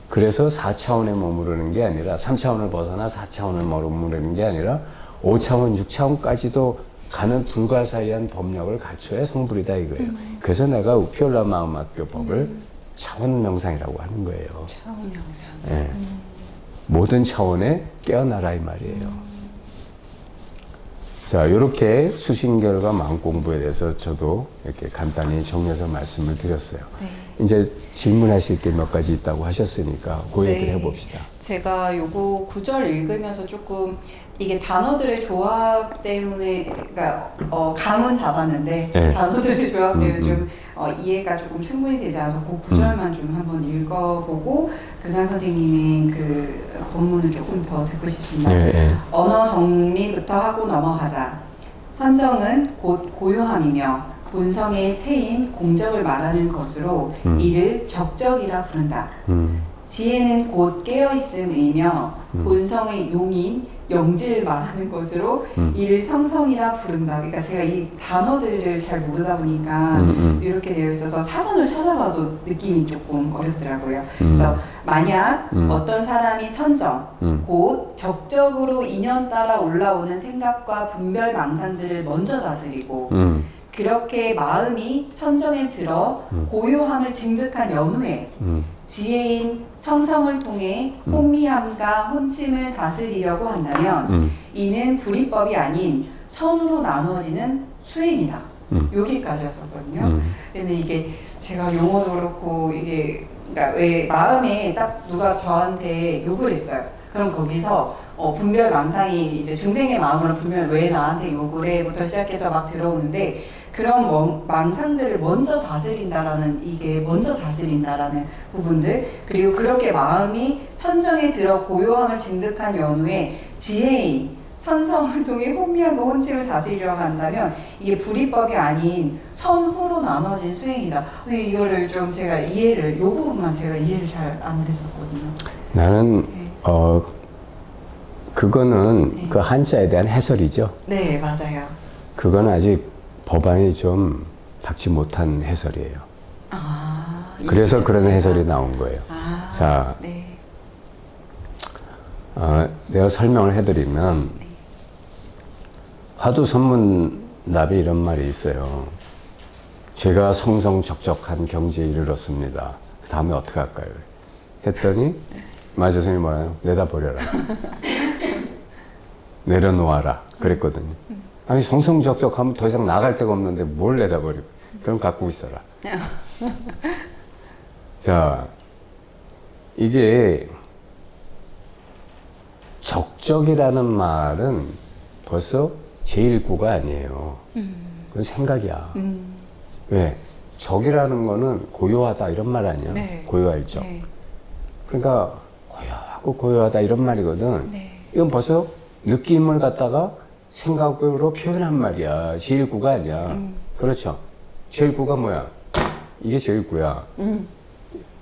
그래서 4차원에 머무르는 게 아니라 3차원을 벗어나 4차원을 머무르는 게 아니라 5차원, 6차원까지도 가는 불가사의한 법력을 갖춰야 성불이다 이거예요. 그래서 내가 피올라 마음학교 법을 차원 명상이라고 하는 거예요. 차원 명상. 예. 모든 차원에 깨어나라 이 말이에요. 자, 이렇게 수신결과 마음공부에 대해서 저도 이렇게 간단히 정리해서 말씀을 드렸어요. 네. 이제 질문하실 게 몇 가지 있다고 하셨으니까 그 네. 얘기를 해봅시다. 제가 요거 구절 읽으면서 조금 이게 단어들의 조합 때문에 그러니까 감은 잡았는데 네. 단어들의 조합 때문에 좀 이해가 조금 충분히 되지 않아서 그 구절만 좀 한번 읽어보고 교장 선생님의 그 법문을 조금 더 듣고 싶습니다. 네, 네. 언어 정리부터 하고 넘어가자. 선정은 곧 고요함이며 본성의 체인 공적을 말하는 것으로 이를 적적이라 부른다. 지혜는 곧 깨어있음이며 본성의 용인 영지를 말하는 것으로 이를 성성이라 부른다. 그러니까 제가 이 단어들을 잘 모르다 보니까 이렇게 되어 있어서 사전을 찾아봐도 느낌이 조금 어렵더라고요. 그래서 만약 어떤 사람이 선정, 곧 적적으로 인연 따라 올라오는 생각과 분별 망상들을 먼저 다스리고 그렇게 마음이 선정에 들어 고요함을 증득한 연후에 지혜인 성성을 통해 혼미함과 혼침을 다스리려고 한다면 이는 불이법이 아닌 선으로 나누어지는 수행이다. 여기까지였었거든요. 근데 이게 제가 용어도 그렇고 이게 그러니까 왜 마음에 딱 누가 저한테 욕을 했어요. 그럼 거기서 분별 망상이 이제 중생의 마음으로 분별 왜 나한테 욕을 해부터 시작해서 막 들어오는데 그런 망상들을 먼저 다스린다라는 이게 먼저 다스린다라는 부분들 그리고 그렇게 마음이 선정에 들어 고요함을 증득한 연후에 지혜인 선성을 통해 혼미함과 혼침을 다스리려고 한다면 이게 불이법이 아닌 선후로 나눠진 수행이다. 왜 이거를 좀 제가 이 부분만 제가 이해를 잘 안 됐었거든요. 나는 네. 그거는 네. 그 한자에 대한 해설이죠. 네, 맞아요. 그건 아직 법안이 좀 박지 못한 해설이에요. 아, 그래서 그런 자체가. 해설이 나온 거예요. 아, 자, 네. 내가 설명을 해드리면 네. 화두선문답에 이런 말이 있어요. 제가 성성적적한 경지에 이르렀습니다. 그 다음에 어떻게 할까요? 했더니 마조선이 뭐라요? 내다버려라. 내려놓아라. 그랬거든요. 아니 성성적적하면 더 이상 나갈 데가 없는데 뭘 내다버리고 그럼 갖고 있어라. 자, 이게 적적이라는 말은 벌써 제1구가 아니에요. 그건 생각이야. 왜? 적이라는 거는 고요하다 이런 말 아니야? 네. 고요할 적. 네. 그러니까 고요하고 고요하다 이런 말이거든. 네. 이건 벌써 느낌을 갖다가 생각으로 표현한 말이야. 제1구가 아니야. 그렇죠. 제1구가 뭐야? 이게 제1구야.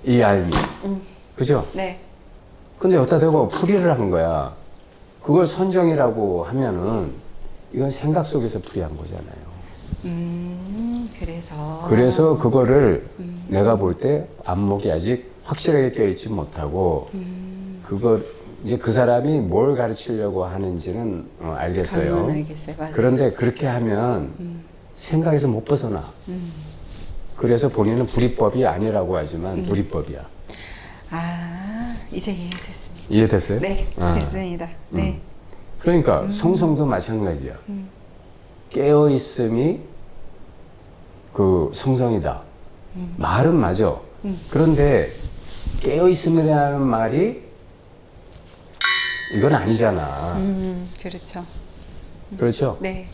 이 알미. 그죠? 네. 근데 여기다 대고 풀이를 한 거야. 그걸 선정이라고 하면은 이건 생각 속에서 풀이한 거잖아요. 그래서 그거를 내가 볼 때 안목이 아직 확실하게 껴있지 못하고 그거 이제 그 사람이 뭘 가르치려고 하는지는 알겠어요. 감은 알겠어요. 맞아요. 그런데 그렇게 하면 생각에서 못 벗어나. 그래서 본인은 불이법이 아니라고 하지만 불이법이야. 아, 이제 이해했습니다. 이해됐어요? 네, 아. 됐습니다. 네. 그러니까 성성도 마찬가지야. 깨어있음이 그 성성이다. 말은 맞아. 그런데 깨어있음이라는 말이 이건 아니잖아. 그렇죠. 그렇죠? 네.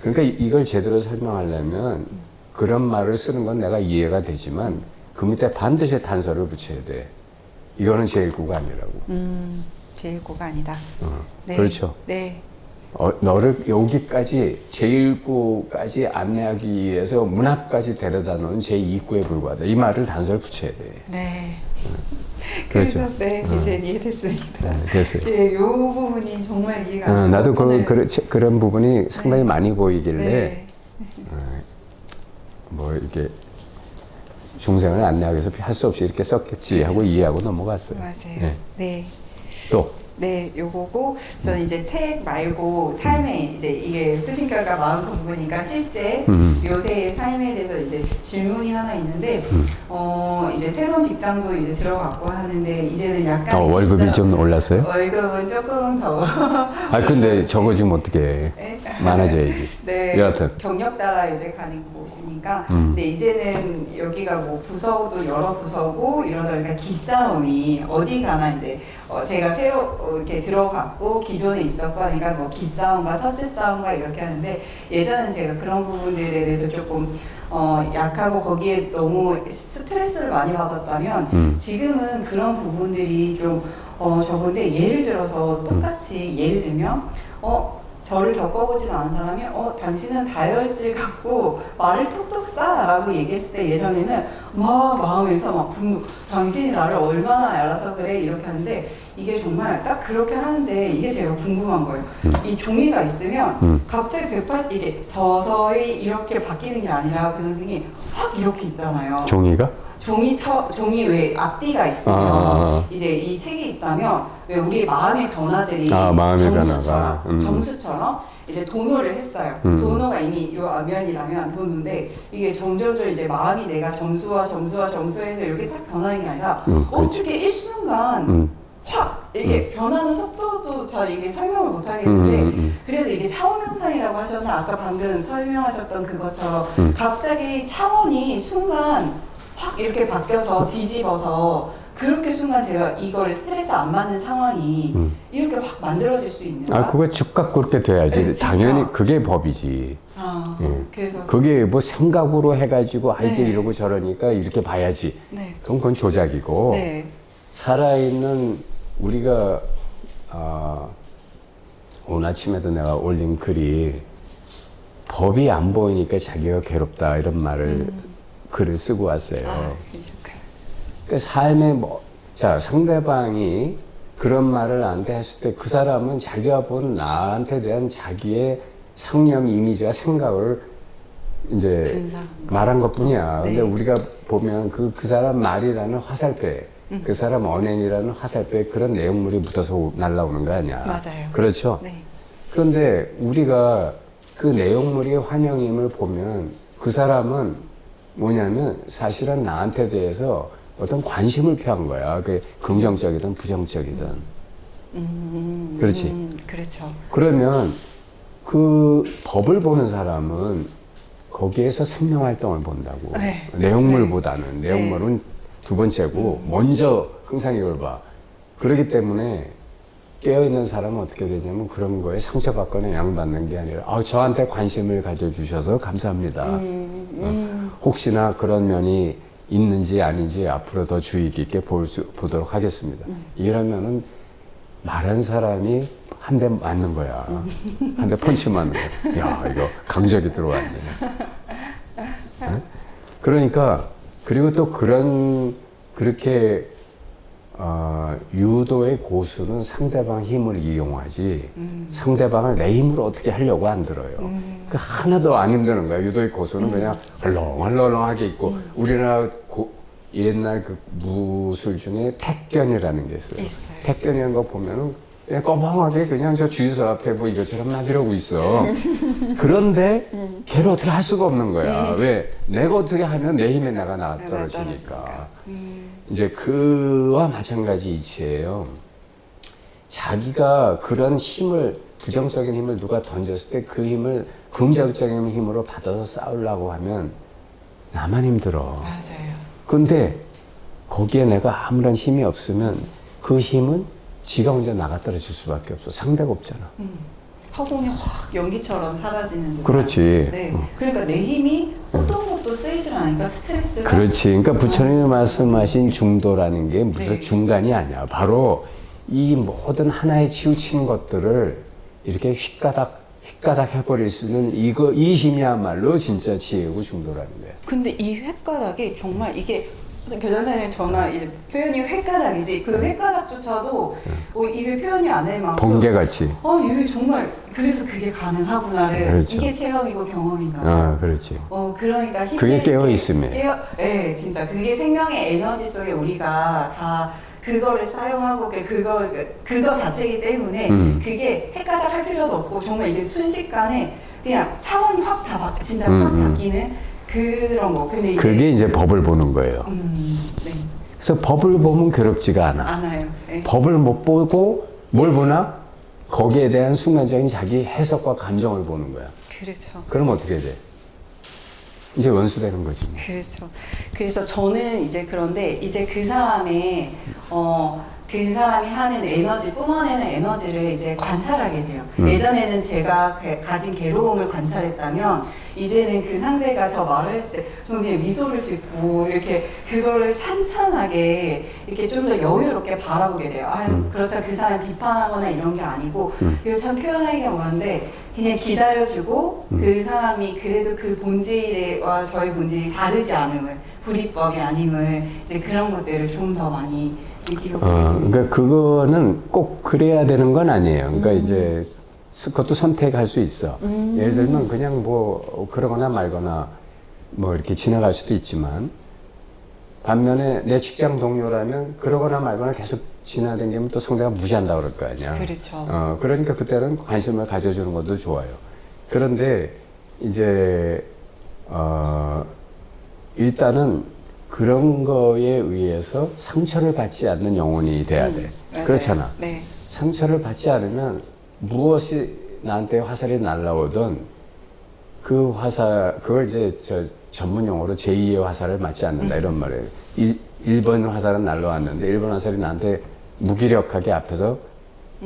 그러니까 이걸 제대로 설명하려면 그런 말을 쓰는 건 내가 이해가 되지만 그 밑에 반드시 단서를 붙여야 돼. 이거는 제1구가 아니라고. 제1구가 아니다. 네. 그렇죠. 네. 너를 여기까지 제1구까지 안내하기 위해서 문 앞까지 데려다 놓은 제2구에 불과하다. 이 말을 단서를 붙여야 돼. 네. 그렇죠. 그래서 네, 이제 이해됐습니다. 됐어요. 예, 요 부분이 정말 이해가 안 돼요. 나도 오늘. 그런 부분이 상당히 많이 보이길래 네. 뭐 이렇게 중생을 안내하기 위해서 할 수 없이 이렇게 썼겠지 하고 이해하고 넘어갔어요. 맞아요. 네. 네. 또 네, 요거고 저는 이제 책 말고 삶에 이제 이게 수신결과 마음 공부니까 실제 요새의 삶에 대해서 이제 질문이 하나 있는데 이제 새로운 직장도 이제 들어갔고 하는데 이제는 약간 월급이 좀 올랐어요? 월급은 조금 더 근데 저거 지금 어떻게 해? 네. 많아져야지. 네, 여하튼 경력 따라 이제 가는 곳이니까 근데 이제는 여기가 뭐 부서도 여러 부서고 이러다 보니까 기싸움이 어디 가나 이제 제가 새로 이렇게 들어갔고 기존에 있었고 하니까 뭐 기싸움과 텃세 싸움과 이렇게 하는데 예전엔 제가 그런 부분들에 대해서 조금 약하고 거기에 너무 스트레스를 많이 받았다면 지금은 그런 부분들이 좀 적은데 예를 들어서 똑같이 예를 들면 저를 겪어보지도 않은 사람이 당신은 다혈질 같고 말을 톡톡 싸라고 얘기했을 때 예전에는 막 마음에서 막 분노, 당신이 나를 얼마나 알아서 그래 이렇게 하는데 이게 정말 딱 그렇게 하는데 이게 제가 궁금한 거예요. 이 종이가 있으면 갑자기 이게 서서히 이렇게 바뀌는 게 아니라 그 선생님이 확 이렇게 있잖아요. 종이가? 종이 왜 앞뒤가 있으면 이제 이 책이 있다면 왜 우리 마음의 변화들이 마음의 점수처럼 변화가 점수처럼 이제 도노를 했어요. 도노가 이미 요 앞면이라면 도노인데 이게 점점 이제 마음이 내가 점수해서 이렇게 딱 변하는 게 아니라 어떻게 일순간 확 이게 변하는 속도도 잘 이게 설명을 못 하겠는데 그래서 이게 차원 명상이라고 하셨나 아까 방금 설명하셨던 그것처럼 갑자기 차원이 순간 확 이렇게 바뀌어서 뒤집어서 그렇게 순간 제가 이걸 스트레스 안 받는 상황이 이렇게 확 만들어질 수 있는가? 그거 즉각 그렇게 돼야지. 네, 당연히 즉각. 그게 법이지. 그래서 그게 뭐 생각으로 해가지고 이게 네. 이러고 저러니까 이렇게 봐야지. 네. 그건 조작이고 네. 살아있는 우리가 오늘 아침에도 내가 올린 글이 법이 안 보이니까 자기가 괴롭다 이런 말을 글을 쓰고 왔어요. 그러니까 삶의 상대방이 그런 말을 나한테 했을 때 그 사람은 자기가 본 나한테 대한 자기의 상념, 이미지와 생각을 이제 말한 것 뿐이야. 네. 근데 우리가 보면 그 사람 말이라는 화살표에 그 사람 언행이라는 화살표에 그런 내용물이 묻어서 날라오는 거 아니야. 맞아요. 그렇죠? 네. 그런데 우리가 그 내용물이 환영임을 보면 그 사람은 뭐냐면 사실은 나한테 대해서 어떤 관심을 표한 거야. 그게 긍정적이든 부정적이든. 그렇지. 그렇죠. 그러면 그 법을 보는 사람은 거기에서 생명활동을 본다고. 네. 내용물보다는. 내용물은 두 번째고, 먼저 항상 이걸 봐. 그렇기 때문에 깨어있는 사람은 어떻게 되냐면 그런 거에 상처받거나 영향받는 게 아니라, 저한테 관심을 가져주셔서 감사합니다. 혹시나 그런 면이 있는지 아닌지 앞으로 더 주의 깊게 보도록 하겠습니다. 이러면은 말한 사람이 한 대 맞는 거야. 한 대 펀치 맞는 거야. 야, 이거 강적이 들어왔네. 네? 그러니까, 그리고 또 그렇게, 유도의 고수는 상대방 힘을 이용하지, 상대방을 내 힘으로 어떻게 하려고 안 들어요. 그 하나도 안 힘드는 거야. 유도의 고수는 그냥 헐렁헐렁하게 있고, 우리나라 옛날 그 무술 중에 택견이라는 게 있어요. 택견이라는 거 보면은 그냥 꺼벙하게 그냥 저 주유소 앞에 뭐 이것처럼 나들어오고 있어. 그런데 걔를 어떻게 할 수가 없는 거야. 왜? 내가 어떻게 하면 내 힘에 내가 떨어지니까. 이제 그와 마찬가지 이치예요. 자기가 그런 힘을, 부정적인 힘을 누가 던졌을 때 그 힘을 긍정적인 힘으로 받아서 싸우려고 하면 나만 힘들어. 맞아요. 근데 거기에 내가 아무런 힘이 없으면 그 힘은 지가 혼자 나가 떨어질 수밖에 없어. 상대가 없잖아. 허공이 확 연기처럼 사라지는 듯한. 그렇지. 네. 그러니까 내 힘이 어떤 것도 쓰이질 않으니까 스트레스가. 그렇지. 그러니까 부처님이 말씀하신 중도라는 게 무슨 네. 중간이 아니야. 바로 이 모든 하나에 치우친 것들을 이렇게 휙가닥 해버릴 수 있는 이 힘이야말로 진짜 지혜고 중도라는 거야. 근데 이 횟가닥이 정말 이게 교장선생님 전화 이제 표현이 횟가닥이지 그 횟가닥조차도 이게 표현이 안 될 만큼 번개같이. 이게 정말 그래서 그게 가능하구나를 그렇죠. 이게 체험이고 경험인가 봐. 그렇지. 그러니까 그게 깨어있으면. 네, 진짜 그게 생명의 에너지 속에 우리가 다 그거를 사용하고 그거 자체이기 때문에 그게 헷가닥 할 필요도 없고 정말 이게 순식간에 그냥 차원이 확 진짜 확 바뀌는 그런 거. 근데 이제 그게 이제 법을 보는 거예요. 네. 그래서 법을 보면 괴롭지가 않아. 않아요. 네. 법을 못 보고 뭘 보나? 거기에 대한 순간적인 자기 해석과 감정을 보는 거야. 그렇죠. 그럼 어떻게 돼? 이제 원수되는 거지. 뭐. 그렇죠. 그래서 저는 이제 그런데 이제 그 사람의 그 사람이 하는 에너지, 뿜어내는 에너지를 이제 관찰하게 돼요. 예전에는 제가 가진 괴로움을 관찰했다면 이제는 그 상대가 저 말을 했을 때 저는 그냥 미소를 짓고 이렇게 그거를 찬찬하게 이렇게 좀 더 여유롭게 바라보게 돼요. 그렇다 그 사람 비판하거나 이런 게 아니고 이거 참 표현하기가 뭐한데 그냥 기다려주고 그 사람이 그래도 그 본질과 저의 본질이 다르지 않음을, 불이법이 아님을 이제 그런 것들을 좀 더 많이 느끼고 그러니까 그거는 꼭 그래야 되는 건 아니에요. 그러니까 이제 그것도 선택할 수 있어. 예를 들면 그냥 뭐 그러거나 말거나 뭐 이렇게 지나갈 수도 있지만 반면에 내 직장 동료라면 그러거나 말거나 계속 지나다니면 또 상대가 무시한다 그럴 거 아니야. 그렇죠. 그러니까 그때는 관심을 가져주는 것도 좋아요. 그런데 이제 일단은 그런 거에 의해서 상처를 받지 않는 영혼이 돼야 돼. 그렇잖아. 네. 상처를 받지 않으면 무엇이 나한테 화살이 날라오든 그 화살, 그걸 이제 전문 용어로 제2의 화살을 맞지 않는다 이런 말이에요. 1번 화살은 날라왔는데 1번 화살이 나한테 무기력하게 앞에서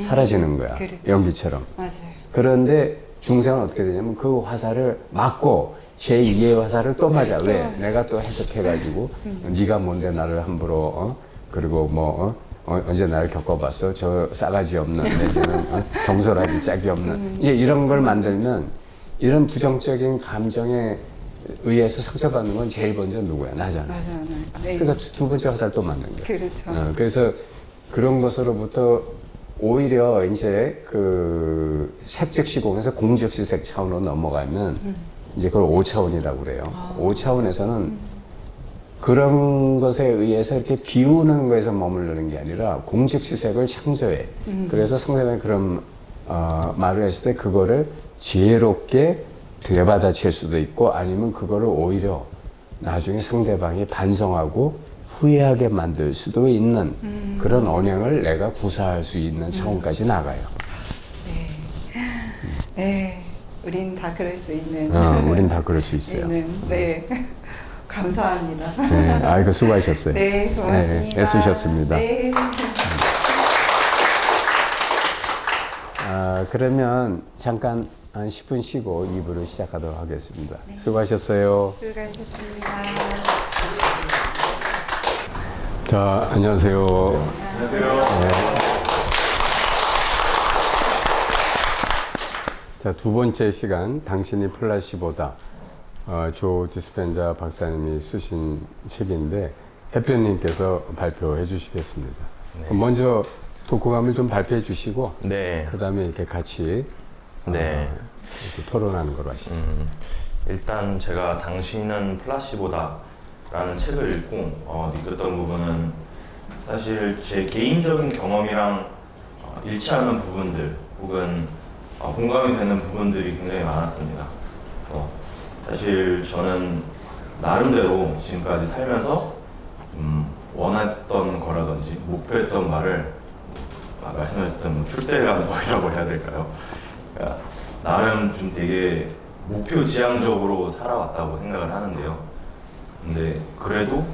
사라지는 거야. 그렇죠. 연기처럼. 맞아요. 그런데 중생은 어떻게 되냐면 그 화살을 맞고 제2의 화살을 또 맞아. 왜? 내가 또 해석해가지고 네가 뭔데 나를 함부로 그리고 뭐 언제 나를 겪어봤어? 저 싸가지 없는 내지는 경솔하기 짝이 없는 이제 이런 걸 만들면 이런 부정적인 감정에 의해서 상처받는 건 제일 먼저 누구야? 나잖아. 맞아요. 네. 그러니까 두 번째 화살 또 맞는 거야. 그렇죠. 그래서 그런 것으로부터 오히려 이제 그 색즉 시공에서 공즉시색 차원으로 넘어가면 이제 그걸 5차원이라고 그래요. 5차원에서는 그런 것에 의해서 이렇게 비우는 거에서 머무르는 게 아니라 공즉시색을 창조해. 그래서 상대방이 그런 말을 했을 때 그거를 지혜롭게 되받아칠 수도 있고 아니면 그거를 오히려 나중에 상대방이 반성하고 후회하게 만들 수도 있는 그런 언행을 내가 구사할 수 있는 차원까지 나가요. 네. 우린 다 그럴 수 있는. 우린 다 그럴 수 있어요. 네. 감사합니다. 네, 아이고 수고하셨어요. 네, 고맙습니다. 네, 애쓰셨습니다. 네. 그러면 잠깐 한 10분 쉬고 2부를 시작하도록 하겠습니다. 수고하셨어요. 수고하셨습니다. 자, 안녕하세요. 안녕하세요. 자, 두 번째 시간, 당신이 플라시보다. 조 디스펜자 박사님이 쓰신 책인데, 햇볕님께서 발표해 주시겠습니다. 네. 먼저 독후감을 좀 발표해 주시고, 네. 그 다음에 이렇게 같이 네. 이렇게 토론하는 걸로 하시죠. 일단 제가 당신은 플라시보다 라는 책을 읽고 느꼈던 부분은 사실 제 개인적인 경험이랑 일치하는 부분들 혹은 공감이 되는 부분들이 굉장히 많았습니다. 사실 저는 나름대로 지금까지 살면서 원했던 거라든지 목표했던 말을 말씀하셨던 뭐 출세간법이라고 해야 될까요? 그러니까 나름 좀 되게 목표 지향적으로 살아왔다고 생각을 하는데요. 근데 그래도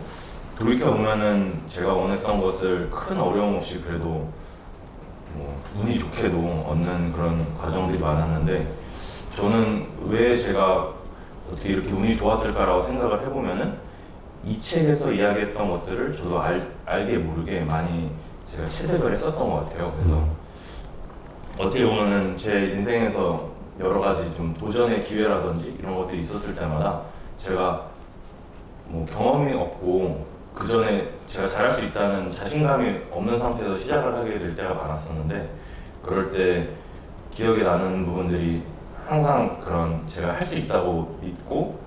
돌이켜보면은 제가 원했던 것을 큰 어려움 없이 그래도 뭐 운이 좋게도 얻는 그런 과정들이 많았는데 저는 왜 제가 어떻게 이렇게 운이 좋았을까라고 생각을 해보면은 이 책에서 이야기했던 것들을 저도 알게 모르게 많이 제가 체득을 했었던 것 같아요. 그래서 어떻게 보면은 제 인생에서 여러 가지 좀 도전의 기회라든지 이런 것들이 있었을 때마다 제가 뭐 경험이 없고 그 전에 제가 잘할 수 있다는 자신감이 없는 상태에서 시작을 하게 될 때가 많았었는데 그럴 때 기억에 나는 부분들이 항상 그런 제가 할 수 있다고 믿고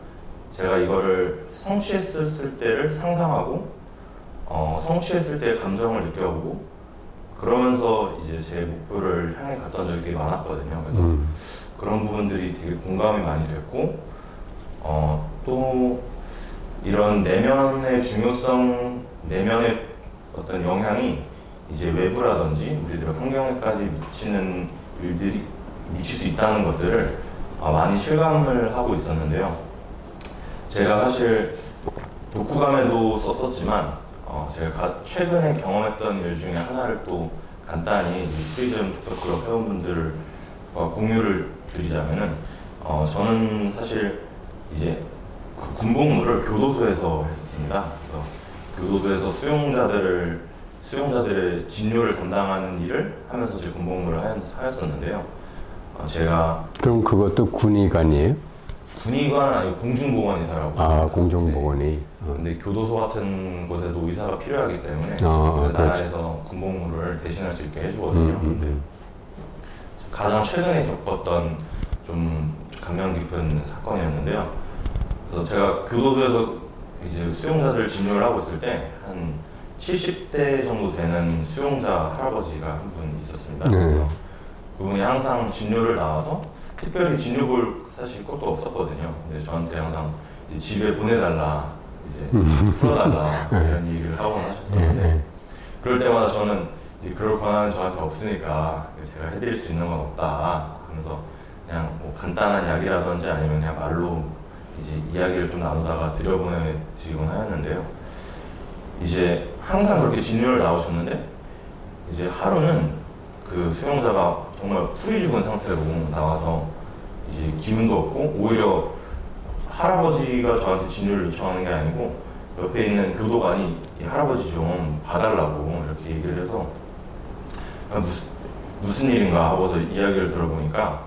제가 이거를 성취했을 때를 상상하고 성취했을 때의 감정을 느껴보고 그러면서 이제 제 목표를 향해 갔던 적이 되게 많았거든요. 그래서 그런 부분들이 되게 공감이 많이 됐고 또 이런 내면의 중요성, 내면의 어떤 영향이 이제 외부라든지 우리들의 환경에까지 미치는 일들이 미칠 수 있다는 것들을 많이 실감을 하고 있었는데요. 제가 사실 독후감에도 썼었지만 제가 최근에 경험했던 일 중에 하나를 또 간단히 이 프리즘 토크클럽 회원분들과 공유를 드리자면은 저는 사실 이제 그 군복무를 교도소에서 했었습니다. 그래서 교도소에서 수용자들의 진료를 담당하는 일을 하면서 제 군복무를 하였었는데요. 제가 그럼 그것도 군의관이에요? 군의관 아니고 공중보건의사라고. 아, 공중보건이. 근데 교도소 같은 곳에도 의사가 필요하기 때문에 그 그렇죠. 나라에서 군복무를 대신할 수 있게 해주거든요. 근데 가장 최근에 겪었던 좀 감명 깊은 사건이었는데요. 그래서 제가 교도소에서 이제 수용자들 진료를 하고 있을 때 한 70대 정도 되는 수용자 할아버지가 한 분 있었습니다. 네. 그래서 그분이 항상 진료를 나와서 특별히 진료 볼 사실 것도 없었거든요. 근데 저한테 항상 이제 집에 보내달라, 이제 풀어달라 이런 얘기를 하곤 하셨었는데 그럴 때마다 저는 이제 그럴 권한은 저한테 없으니까 제가 해드릴 수 있는 건 없다 하면서 그냥 뭐 간단한 약이라든지 아니면 그냥 말로 이제 이야기를 좀 나누다가 들여보내드리곤 하였는데요. 이제 항상 그렇게 진료를 나오셨는데 이제 하루는 그 수용자가 정말 풀이 죽은 상태로 나와서 이제 기운도 없고 오히려 할아버지가 저한테 진료를 요청하는 게 아니고 옆에 있는 교도관이 이 할아버지 좀 봐달라고 이렇게 얘기를 해서 무슨 일인가 하고서 이야기를 들어보니까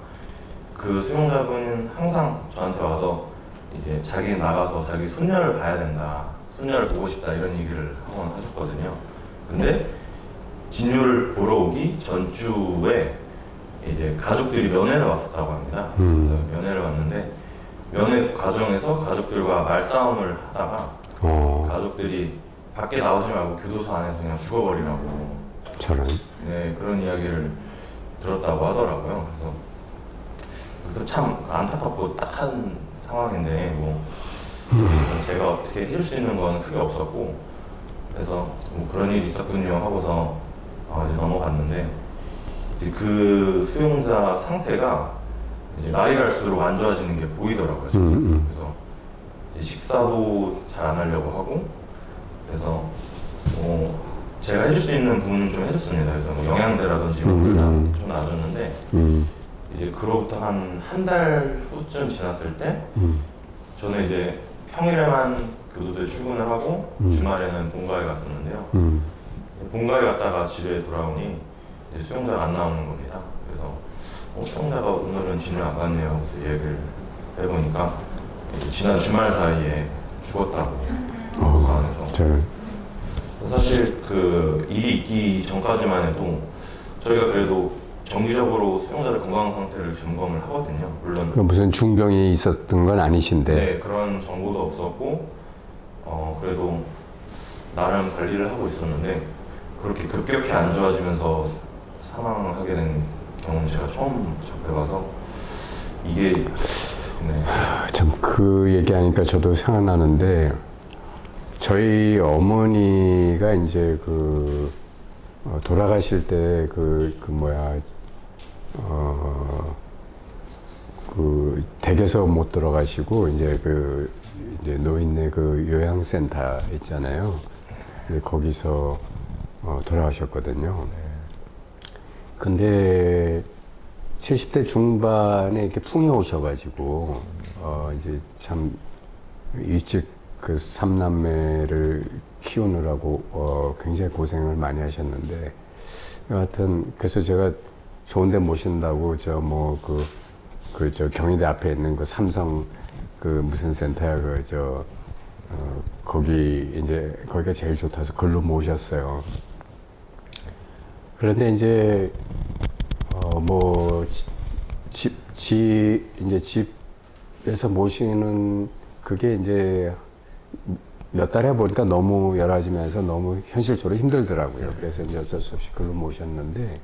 그 수용자분은 항상 저한테 와서 이제 자기 나가서 자기 손녀를 봐야 된다, 손녀를 보고 싶다 이런 얘기를 한번 하셨거든요. 근데 진료를 보러 오기 전주에 이제 가족들이 면회를 왔었다고 합니다. 그래서 면회를 왔는데 면회 과정에서 가족들과 말싸움을 하다가 가족들이 밖에 나오지 말고 교도소 안에서 그냥 죽어버리라고 저런. 네, 그런 이야기를 들었다고 하더라고요. 그래서 참 안타깝고 딱한 상황인데 뭐 제가 어떻게 해줄 수 있는 건 크게 없었고 그래서 뭐 그런 일이 있었군요 하고서 이제 넘어갔는데 이제 그 수용자 상태가 이제 날이 갈수록 안 좋아지는 게 보이더라고요. 그래서 이제 식사도 잘 안 하려고 하고 그래서 제가 해줄 수 있는 부분은 좀 해줬습니다. 그래서 뭐 영양제라든지 이런 걸 좀 놔줬는데 이제 그로부터 한 달 후쯤 지났을 때 저는 이제 평일에만 교도소에 출근을 하고 주말에는 본가에 갔었는데요. 본가에 갔다가 집에 돌아오니 이제 수용자가 안 나오는 겁니다. 그래서 수용자가 오늘은 진료 안 갔네요. 그래서 얘기를 해보니까 이제 지난 주말 사이에 죽었다고 그 안에서. 사실 그 일이 있기 전까지만 해도 저희가 그래도 정기적으로 수용자들 건강 상태를 점검을 하거든요. 물론 그 무슨 중병이 있었던 건 아니신데. 네, 그런 정보도 없었고 그래도 나름 관리를 하고 있었는데 그렇게 급격히 안 좋아지면서 사망하게 된 경우는 제가 처음 접해봐서 이게 네. 참 그 얘기하니까 저도 생각나는데 저희 어머니가 이제 돌아가실 때 댁에서 못 들어가시고 이제 이제 노인네 요양센터 있잖아요. 거기서 돌아가셨거든요. 근데 70대 중반에 이렇게 풍이 오셔가지고 이제 참 일찍 그 삼남매를 키우느라고 굉장히 고생을 많이 하셨는데 여하튼 그래서 제가 좋은데 모신다고 저 경희대 앞에 있는 그 삼성 무슨 센터야 거기가 제일 좋다서 걸로 모셨어요. 그런데 이제 이제 집에서 모시는 그게 이제 몇 달 해보니까 너무 여러지면서 너무 현실적으로 힘들더라고요. 그래서 이제 어쩔 수 없이 글로 모셨는데,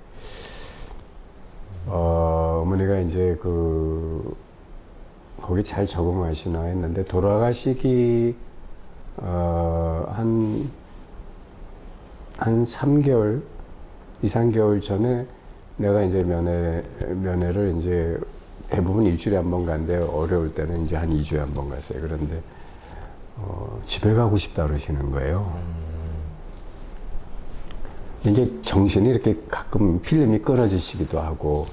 어머니가 이제 거기 잘 적응하시나 했는데, 돌아가시기, 한 3개월, 2, 3개월 전에 내가 이제 면회를 이제 대부분 일주일에 한 번 갔는데, 어려울 때는 이제 한 2주에 한 번 갔어요. 그런데, 집에 가고 싶다 그러시는 거예요. 이제 정신이 이렇게 가끔 필름이 끊어지시기도 하고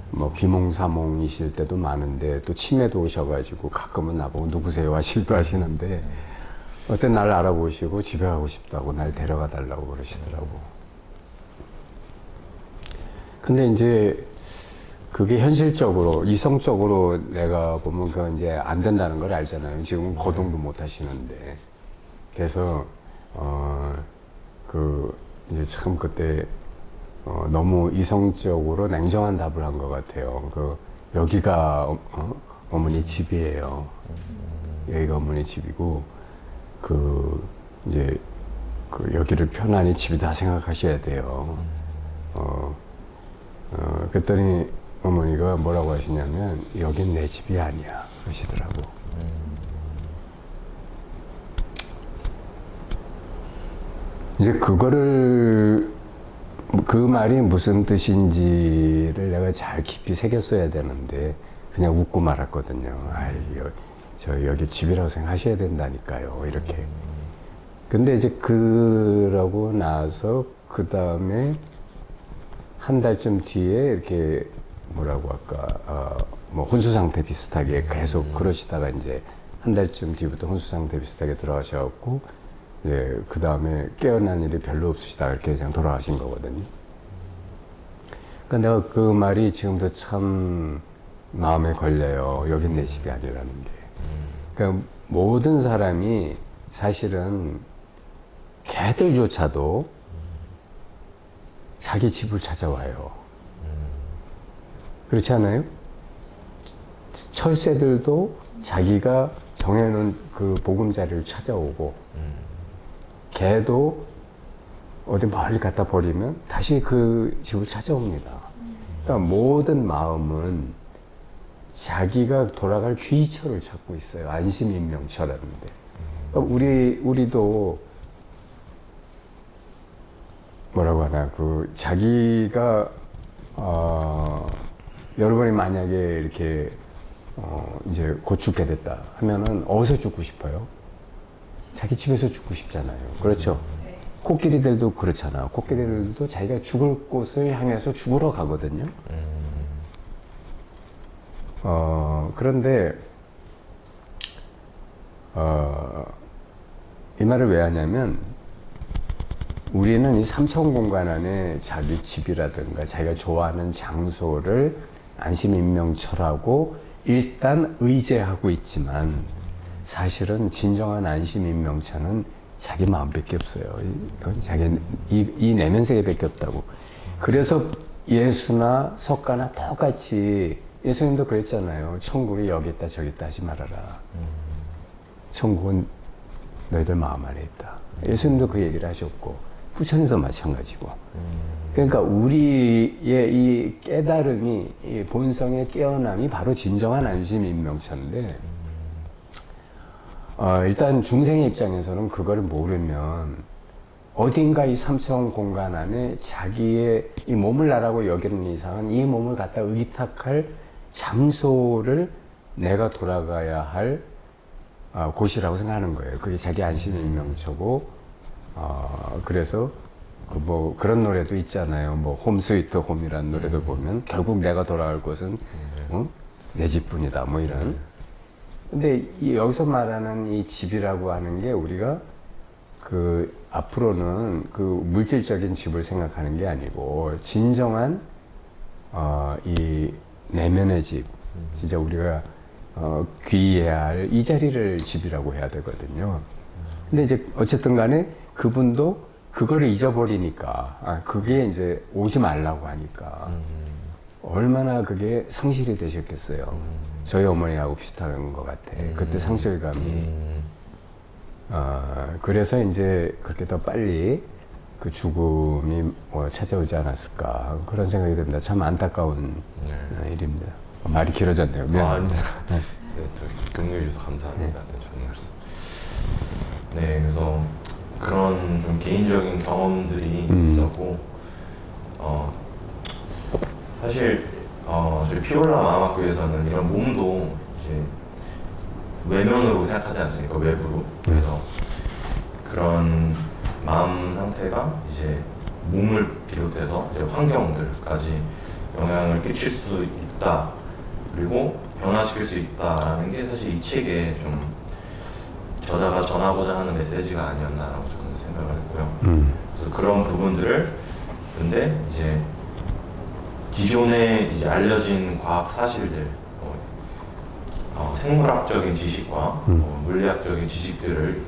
뭐 비몽사몽이실 때도 많은데 또 치매도 오셔가지고 가끔은 나보고 누구세요 하시기도 하시는데 어떤 날 알아보시고 집에 가고 싶다고 날 데려가 달라고 그러시더라고. 근데 이제 그게 현실적으로 이성적으로 내가 보면 그건 이제 안 된다는 걸 알잖아요. 지금 거동도 못 하시는데. 그래서 이제 참 그때 너무 이성적으로 냉정한 답을 한 것 같아요. 여기가 어머니 집이에요. 여기가 어머니 집이고 이제 여기를 편안히 집이다 생각하셔야 돼요. 그랬더니 어머니가 뭐라고 하시냐면 여긴 내 집이 아니야 그러시더라고. 이제 그 말이 무슨 뜻인지를 내가 잘 깊이 새겼어야 되는데 그냥 웃고 말았거든요. 저 여기 집이라고 생각하셔야 된다니까요 이렇게. 근데 이제 그러고 나서 그 다음에 한 달쯤 뒤에 이렇게 뭐라고 할까 뭐 혼수 상태 비슷하게 계속 그러시다가 이제 한 달쯤 뒤부터 혼수 상태 비슷하게 들어가셔갖고 이제 그 다음에 깨어난 일이 별로 없으시다가 이렇게 그냥 돌아가신 거거든요. 그러니까 내가 그 말이 지금도 참 마음에 걸려요. 여긴 내 집이 아니라는 게. 그러니까 모든 사람이 사실은 개들조차도 자기 집을 찾아와요. 그렇지 않아요? 철새들도 자기가 정해놓은 그 보금자리를 찾아오고, 개도 어디 멀리 갖다 버리면 다시 그 집을 찾아옵니다. 그러니까 모든 마음은 자기가 돌아갈 귀처를 찾고 있어요. 안심인명처라는데. 그러니까 우리도 뭐라고 하나, 자기가, 여러분이 만약에 이렇게, 이제 곧 죽게 됐다 하면은 어디서 죽고 싶어요? 자기 집에서 죽고 싶잖아요. 그렇죠? 네. 코끼리들도 그렇잖아. 코끼리들도 자기가 죽을 곳을 향해서 죽으러 가거든요. 그런데, 이 말을 왜 하냐면, 우리는 이 삼천 공간 안에 자기 집이라든가 자기가 좋아하는 장소를 안심인명처라고 일단 의제하고 있지만 사실은 진정한 안심인명처는 자기 마음밖에 없어요. 자기 이 내면 세계밖에 없다고. 그래서 예수나 석가나 똑같이 예수님도 그랬잖아요. 천국이 여기 있다 저기 있다 하지 말아라. 천국은 너희들 마음 안에 있다. 예수님도 그 얘기를 하셨고 부처님도 마찬가지고. 그러니까 우리의 이 깨달음이, 이 본성의 깨어남이 바로 진정한 안심인명처인데, 일단 중생의 입장에서는 그걸 모르면 어딘가 이 삼천 공간 안에 자기의 이 몸을 나라고 여기는 이상은 이 몸을 갖다 의탁할 장소를 내가 돌아가야 할 곳이라고 생각하는 거예요. 그게 자기 안심인명처고, 그래서 뭐 그런 노래도 있잖아요. 뭐 홈 스위트 홈이라는 노래도 보면 결국 내가 돌아갈 곳은 내 집뿐이다. 뭐 이런. 근데 여기서 말하는 이 집이라고 하는 게 우리가 앞으로는 그 물질적인 집을 생각하는 게 아니고 진정한 이 내면의 집, 진짜 우리가 귀해야 할 이 자리를 집이라고 해야 되거든요. 근데 이제 어쨌든 간에 그분도 그걸 잊어버리니까, 그게 이제 오지 말라고 하니까, 얼마나 그게 상실이 되셨겠어요. 저희 어머니하고 비슷한 것 같아. 그때 상실감이. 그래서 이제 그렇게 더 빨리 그 죽음이 찾아오지 않았을까. 그런 생각이 듭니다. 참 안타까운 일입니다. 말이 길어졌네요. 미안합니다. 네, 또 격려해 주셔서 감사합니다. 네, 좋은 말씀. 네, 그래서 그런 좀 개인적인 경험들이 있었고, 사실 저희 피올라 마음학교에서는 이런 몸도 이제 외면으로 생각하지 않습니까? 외부로. 그래서 그런 마음 상태가 이제 몸을 비롯해서 이제 환경들까지 영향을 끼칠 수 있다. 그리고 변화시킬 수 있다라는 게 사실 이 책에 좀 저자가 전하고자 하는 메시지가 아니었나라고 저는 생각을 했고요. 그래서 그런 부분들을 근데 이제 기존에 이제 알려진 과학 사실들, 생물학적인 지식과 물리학적인 지식들을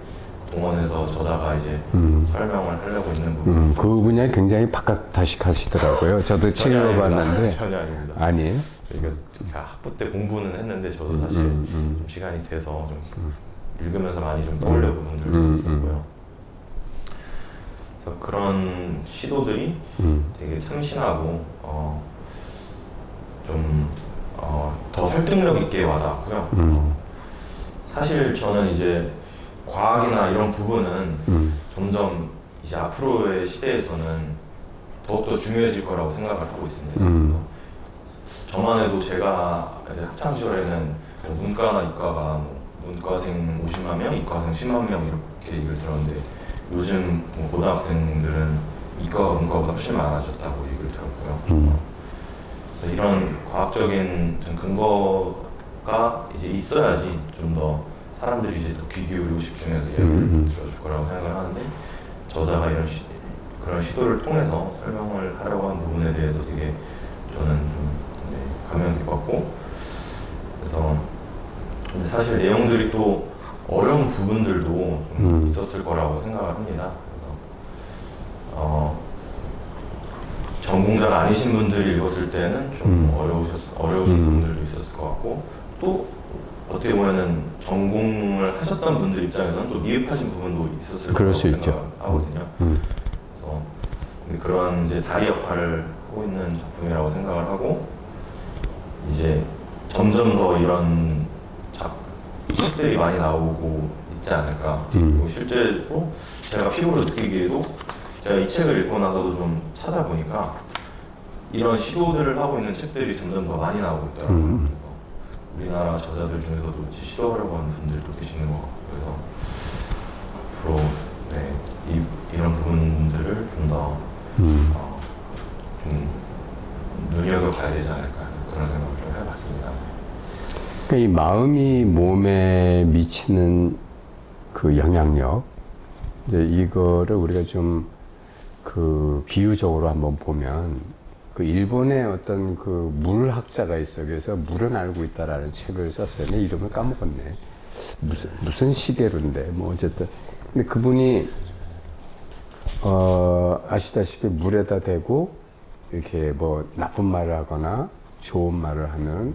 동원해서 저자가 이제 설명을 하려고 있는 부분. 그 분야에 굉장히 박학다식하시더라고요. 저도 책 읽어봤는데. 전혀 아닙니다. 아니에요? 이거 학부 때 공부는 했는데 저도 사실 좀 시간이 돼서 좀 읽으면서 많이 좀 떠올려 본 부분들도 있었고요. 그래서 그런 시도들이 되게 참신하고 좀 더 설득력 있게 와닿았고요. 사실 저는 이제 과학이나 이런 부분은 점점 이제 앞으로의 시대에서는 더욱더 중요해질 거라고 생각을 하고 있습니다. 저만 해도 제가 이제 학창 시절에는 문과나 이과가 문과생 50만 명, 이과생 10만 명 이렇게 얘기를 들었는데 요즘 고등학생들은 이과가 문과보다 훨씬 많아졌다고 얘기를 들었고요. 그래서 이런 과학적인 근거가 이제 있어야지 좀 더 사람들이 이제 더 귀 기울이고 집중해서 얘기를 들어줄 거라고 생각을 하는데 저자가 이런 그런 시도를 통해서 설명을 하려고 한 부분에 대해서 되게 저는 좀 감명 깊었고 그래서 근데 사실 내용들이 또 어려운 부분들도 좀 있었을 거라고 생각을 합니다. 그래서 전공자가 아니신 분들이 읽었을 때는 좀 어려우신 부분들도 있었을 것 같고 또 어떻게 보면은 전공을 하셨던 분들 입장에서는 또 미흡하신 부분도 있었을 거라고 생각하거든요. 그래서 근데 그런 이제 다리 역할을 하고 있는 작품이라고 생각을 하고 이제 점점 더 이런 책들이 많이 나오고 있지 않을까. 그리고 실제로 제가 피부로 느끼기에도 제가 이 책을 읽고 나서도 좀 찾아보니까 이런 시도들을 하고 있는 책들이 점점 더 많이 나오고 있더라고요. 우리나라 저자들 중에서도 시도하려고 하는 분들도 계시는 것 같고 그래서 앞으로 이런 부분들을 좀 더 좀 눈여겨봐야 되지 않을까 그런 생각을 좀 해봤습니다. 그러니까 이 마음이 몸에 미치는 그 영향력, 이제 이거를 우리가 좀 그 비유적으로 한번 보면 그 일본의 어떤 그 물학자가 있어. 그래서 물은 알고 있다라는 책을 썼어요. 내 이름을 까먹었네. 무슨 시계로인데 뭐 어쨌든 근데 그분이 아시다시피 물에다 대고 이렇게 뭐 나쁜 말을 하거나 좋은 말을 하면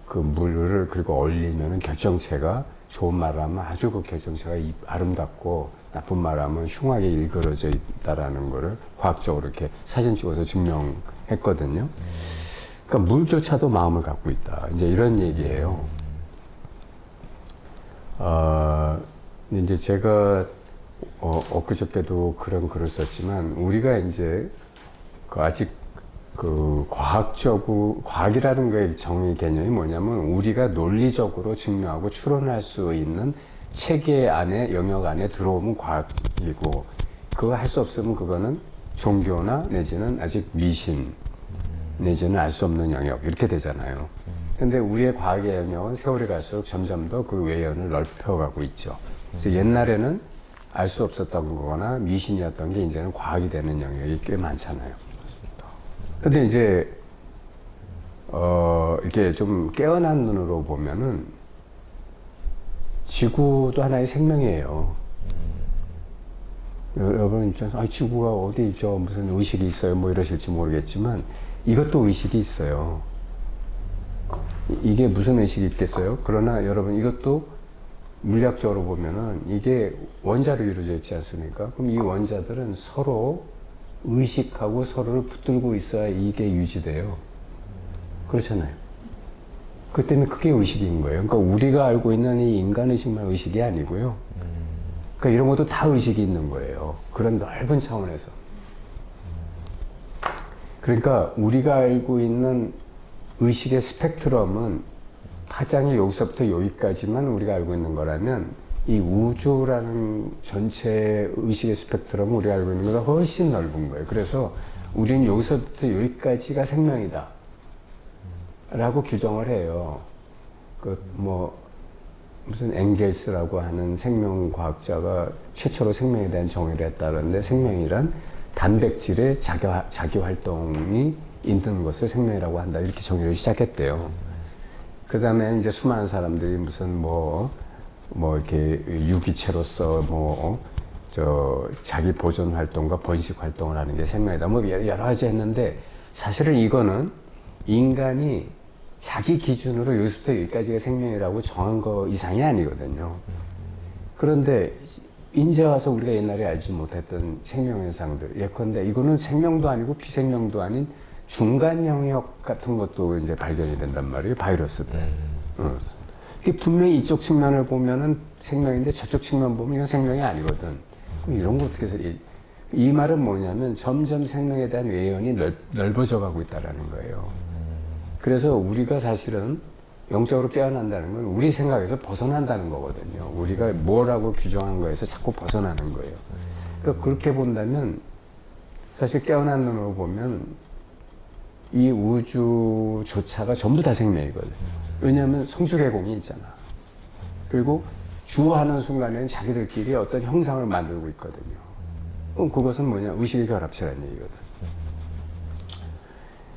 그 물을 그리고 얼리면은 결정체가 좋은 말을 하면 아주 그 결정체가 아름답고 나쁜 말을 하면 흉하게 일그러져 있다라는 거를 과학적으로 이렇게 사진 찍어서 증명했거든요. 그러니까 물조차도 마음을 갖고 있다. 이제 이런 얘기예요. 이제 제가 엊그저께도 그런 글을 썼지만 우리가 이제 아직 그 과학이라는 거의 정의 개념이 뭐냐면 우리가 논리적으로 증명하고 추론할 수 있는 체계 안에 영역 안에 들어오면 과학이고 그거 할 수 없으면 그거는 종교나 내지는 아직 미신 내지는 알 수 없는 영역 이렇게 되잖아요. 근데 우리의 과학의 영역은 세월이 갈수록 점점 더 그 외연을 넓혀가고 있죠. 그래서 옛날에는 알 수 없었던 거거나 미신이었던 게 이제는 과학이 되는 영역이 꽤 많잖아요. 근데 이제 이렇게 좀 깨어난 눈으로 보면은 지구도 하나의 생명이에요. 여러분 입장에서 지구가 어디 있죠? 무슨 의식이 있어요? 뭐 이러실지 모르겠지만 이것도 의식이 있어요. 이게 무슨 의식이 있겠어요? 그러나 여러분 이것도 물리학적으로 보면은 이게 원자로 이루어져 있지 않습니까? 그럼 이 원자들은 서로 의식하고 서로를 붙들고 있어야 이게 유지돼요. 그렇잖아요. 그 때문에 그게 의식인 거예요. 그러니까 우리가 알고 있는 이 인간의식만 의식이 아니고요. 그러니까 이런 것도 다 의식이 있는 거예요. 그런 넓은 차원에서. 그러니까 우리가 알고 있는 의식의 스펙트럼은 파장이 여기서부터 여기까지만 우리가 알고 있는 거라면 이 우주라는 전체 의식의 스펙트럼은 우리가 알고 있는 것보다 훨씬 넓은 거예요. 그래서 우리는 여기서부터 여기까지가 생명이다 라고 규정을 해요. 무슨 엥겔스라고 하는 생명과학자가 최초로 생명에 대한 정의를 했다는데, 생명이란 단백질의 자기 활동이 있는 것을 생명이라고 한다, 이렇게 정의를 시작했대요. 그 다음에 이제 수많은 사람들이 무슨 이렇게 유기체로서 자기 보존 활동과 번식 활동을 하는 게 생명이다, 여러 가지 했는데, 사실은 이거는 인간이 자기 기준으로 여기서부터 여기까지가 생명이라고 정한 거 이상이 아니거든요. 그런데 이제 와서 우리가 옛날에 알지 못했던 생명현상들, 예컨대 이거는 생명도 아니고 비생명도 아닌 중간 영역 같은 것도 이제 발견이 된단 말이에요. 바이러스들. 이게 분명히 이쪽 측면을 보면은 생명인데 저쪽 측면 보면 이건 생명이 아니거든. 그럼 이런 거 어떻게 해서 이 말은 뭐냐면 점점 생명에 대한 외연이 넓어져 가고 있다라는 거예요. 그래서 우리가 사실은 영적으로 깨어난다는 건 우리 생각에서 벗어난다는 거거든요. 우리가 뭐라고 규정한 거에서 자꾸 벗어나는 거예요. 그러니까 그렇게 본다면 사실 깨어난 눈으로 보면 이 우주조차가 전부 다 생명이거든요. 왜냐하면 성수개공이 있잖아. 그리고 주하는 순간에는 자기들끼리 어떤 형상을 만들고 있거든요. 그럼 그것은 뭐냐? 의식의 결합체라는 얘기거든.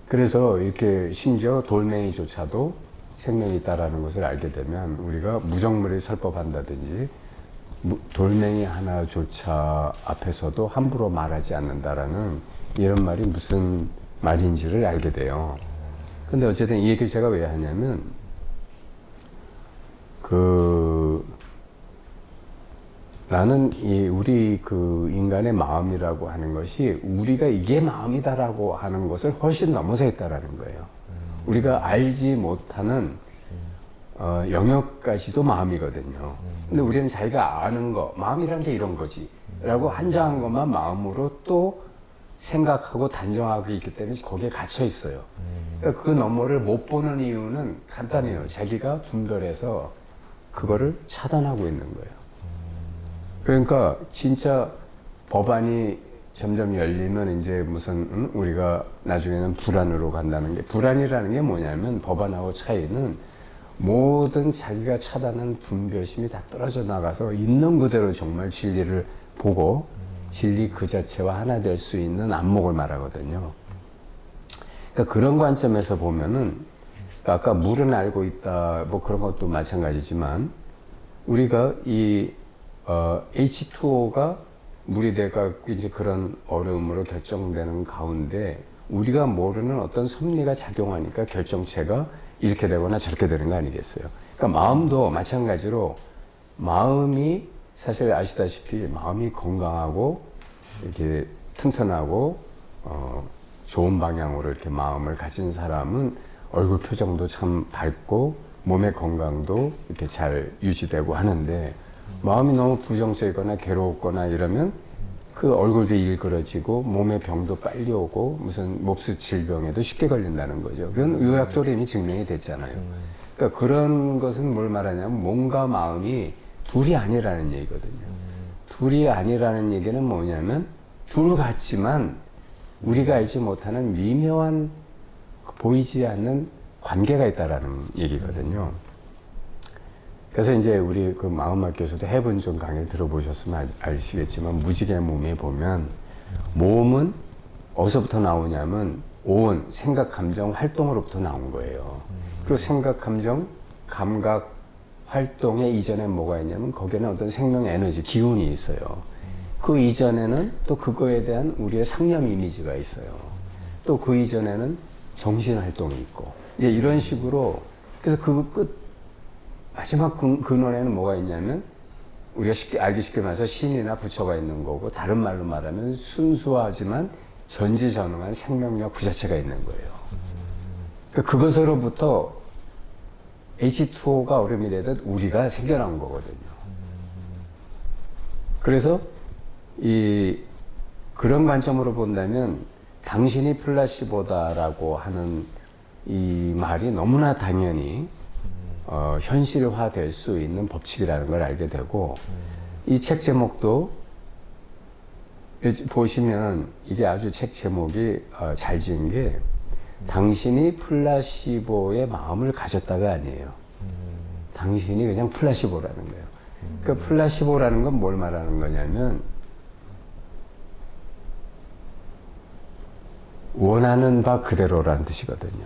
그래서 이렇게 심지어 돌멩이조차도 생명이 있다라는 것을 알게 되면 우리가 무정물이 설법한다든지 돌멩이 하나조차 앞에서도 함부로 말하지 않는다라는 이런 말이 무슨 말인지를 알게 돼요. 근데 어쨌든 이 얘기를 제가 왜 하냐면 나는 우리 인간의 마음이라고 하는 것이 우리가 이게 마음이다라고 하는 것을 훨씬 넘어서 있다라는 거예요. 우리가 알지 못하는 영역까지도 마음이거든요. 근데 우리는 자기가 아는 거, 마음이라는 게 이런 거지 라고 한정한 것만 마음으로 또 생각하고 단정하고 있기 때문에 거기에 갇혀 있어요. 그러니까 그 너머를 못 보는 이유는 간단해요. 자기가 분별해서 그거를 차단하고 있는 거예요. 그러니까 진짜 법안이 점점 열리면 이제 우리가 나중에는 불안으로 간다는 게, 불안이라는 게 뭐냐면 법안하고 차이는 모든 자기가 차단한 분별심이 다 떨어져 나가서 있는 그대로 정말 진리를 보고 진리 그 자체와 하나 될 수 있는 안목을 말하거든요. 그러니까 그런 관점에서 보면은 아까 물은 알고 있다 그런 것도 마찬가지지만 우리가 H2O가 물이 돼가 이제 그런 얼음으로 결정되는 가운데 우리가 모르는 어떤 섭리가 작용하니까 결정체가 이렇게 되거나 저렇게 되는 거 아니겠어요? 그러니까 마음도 마찬가지로 마음이 사실 아시다시피 마음이 건강하고 이렇게 튼튼하고 좋은 방향으로 이렇게 마음을 가진 사람은 얼굴 표정도 참 밝고 몸의 건강도 이렇게 잘 유지되고 하는데 마음이 너무 부정적이거나 괴로웠거나 이러면 그 얼굴도 일그러지고 몸의 병도 빨리 오고 무슨 몹쓸 질병에도 쉽게 걸린다는 거죠. 그건 의학적으로 이미 증명이 됐잖아요. 그러니까 그런 것은 뭘 말하냐면 몸과 마음이 둘이 아니라는 얘기거든요. 둘이 아니라는 얘기는 뭐냐면 둘 같지만 우리가 알지 못하는 미묘한 보이지 않는 관계가 있다라는 얘기거든요. 그래서 이제 우리 그 마음학 교수도 해본전 강의 들어보셨으면 아시겠지만 무지개 몸에 보면 몸은 어디서부터 나오냐면 온 생각, 감정, 활동으로부터 나온 거예요. 그리고 생각, 감정, 감각, 활동의 이전에 뭐가 있냐면 거기에는 어떤 생명 에너지, 기운이 있어요. 그 이전에는 또 그거에 대한 우리의 상념 이미지가 있어요. 또 그 이전에는 정신 활동이 있고 이제 이런 식으로 그래서 마지막 근원에는 뭐가 있냐면 우리가 알기 쉽게 말해서 신이나 부처가 있는 거고 다른 말로 말하면 순수하지만 전지전능한 생명력 그 자체가 있는 거예요. 그러니까 그것으로부터 H2O가 얼음이 되듯 우리가 생겨난 거거든요. 그래서 그런 관점으로 본다면 당신이 플라시보다라고 하는 이 말이 너무나 당연히 현실화될 수 있는 법칙이라는 걸 알게 되고 이 책 제목도 보시면 이게 아주 책 제목이 잘 지은 게 당신이 플라시보의 마음을 가졌다가 아니에요. 당신이 그냥 플라시보라는 거예요. 그 플라시보라는 건 뭘 말하는 거냐면 원하는 바 그대로라는 뜻이거든요.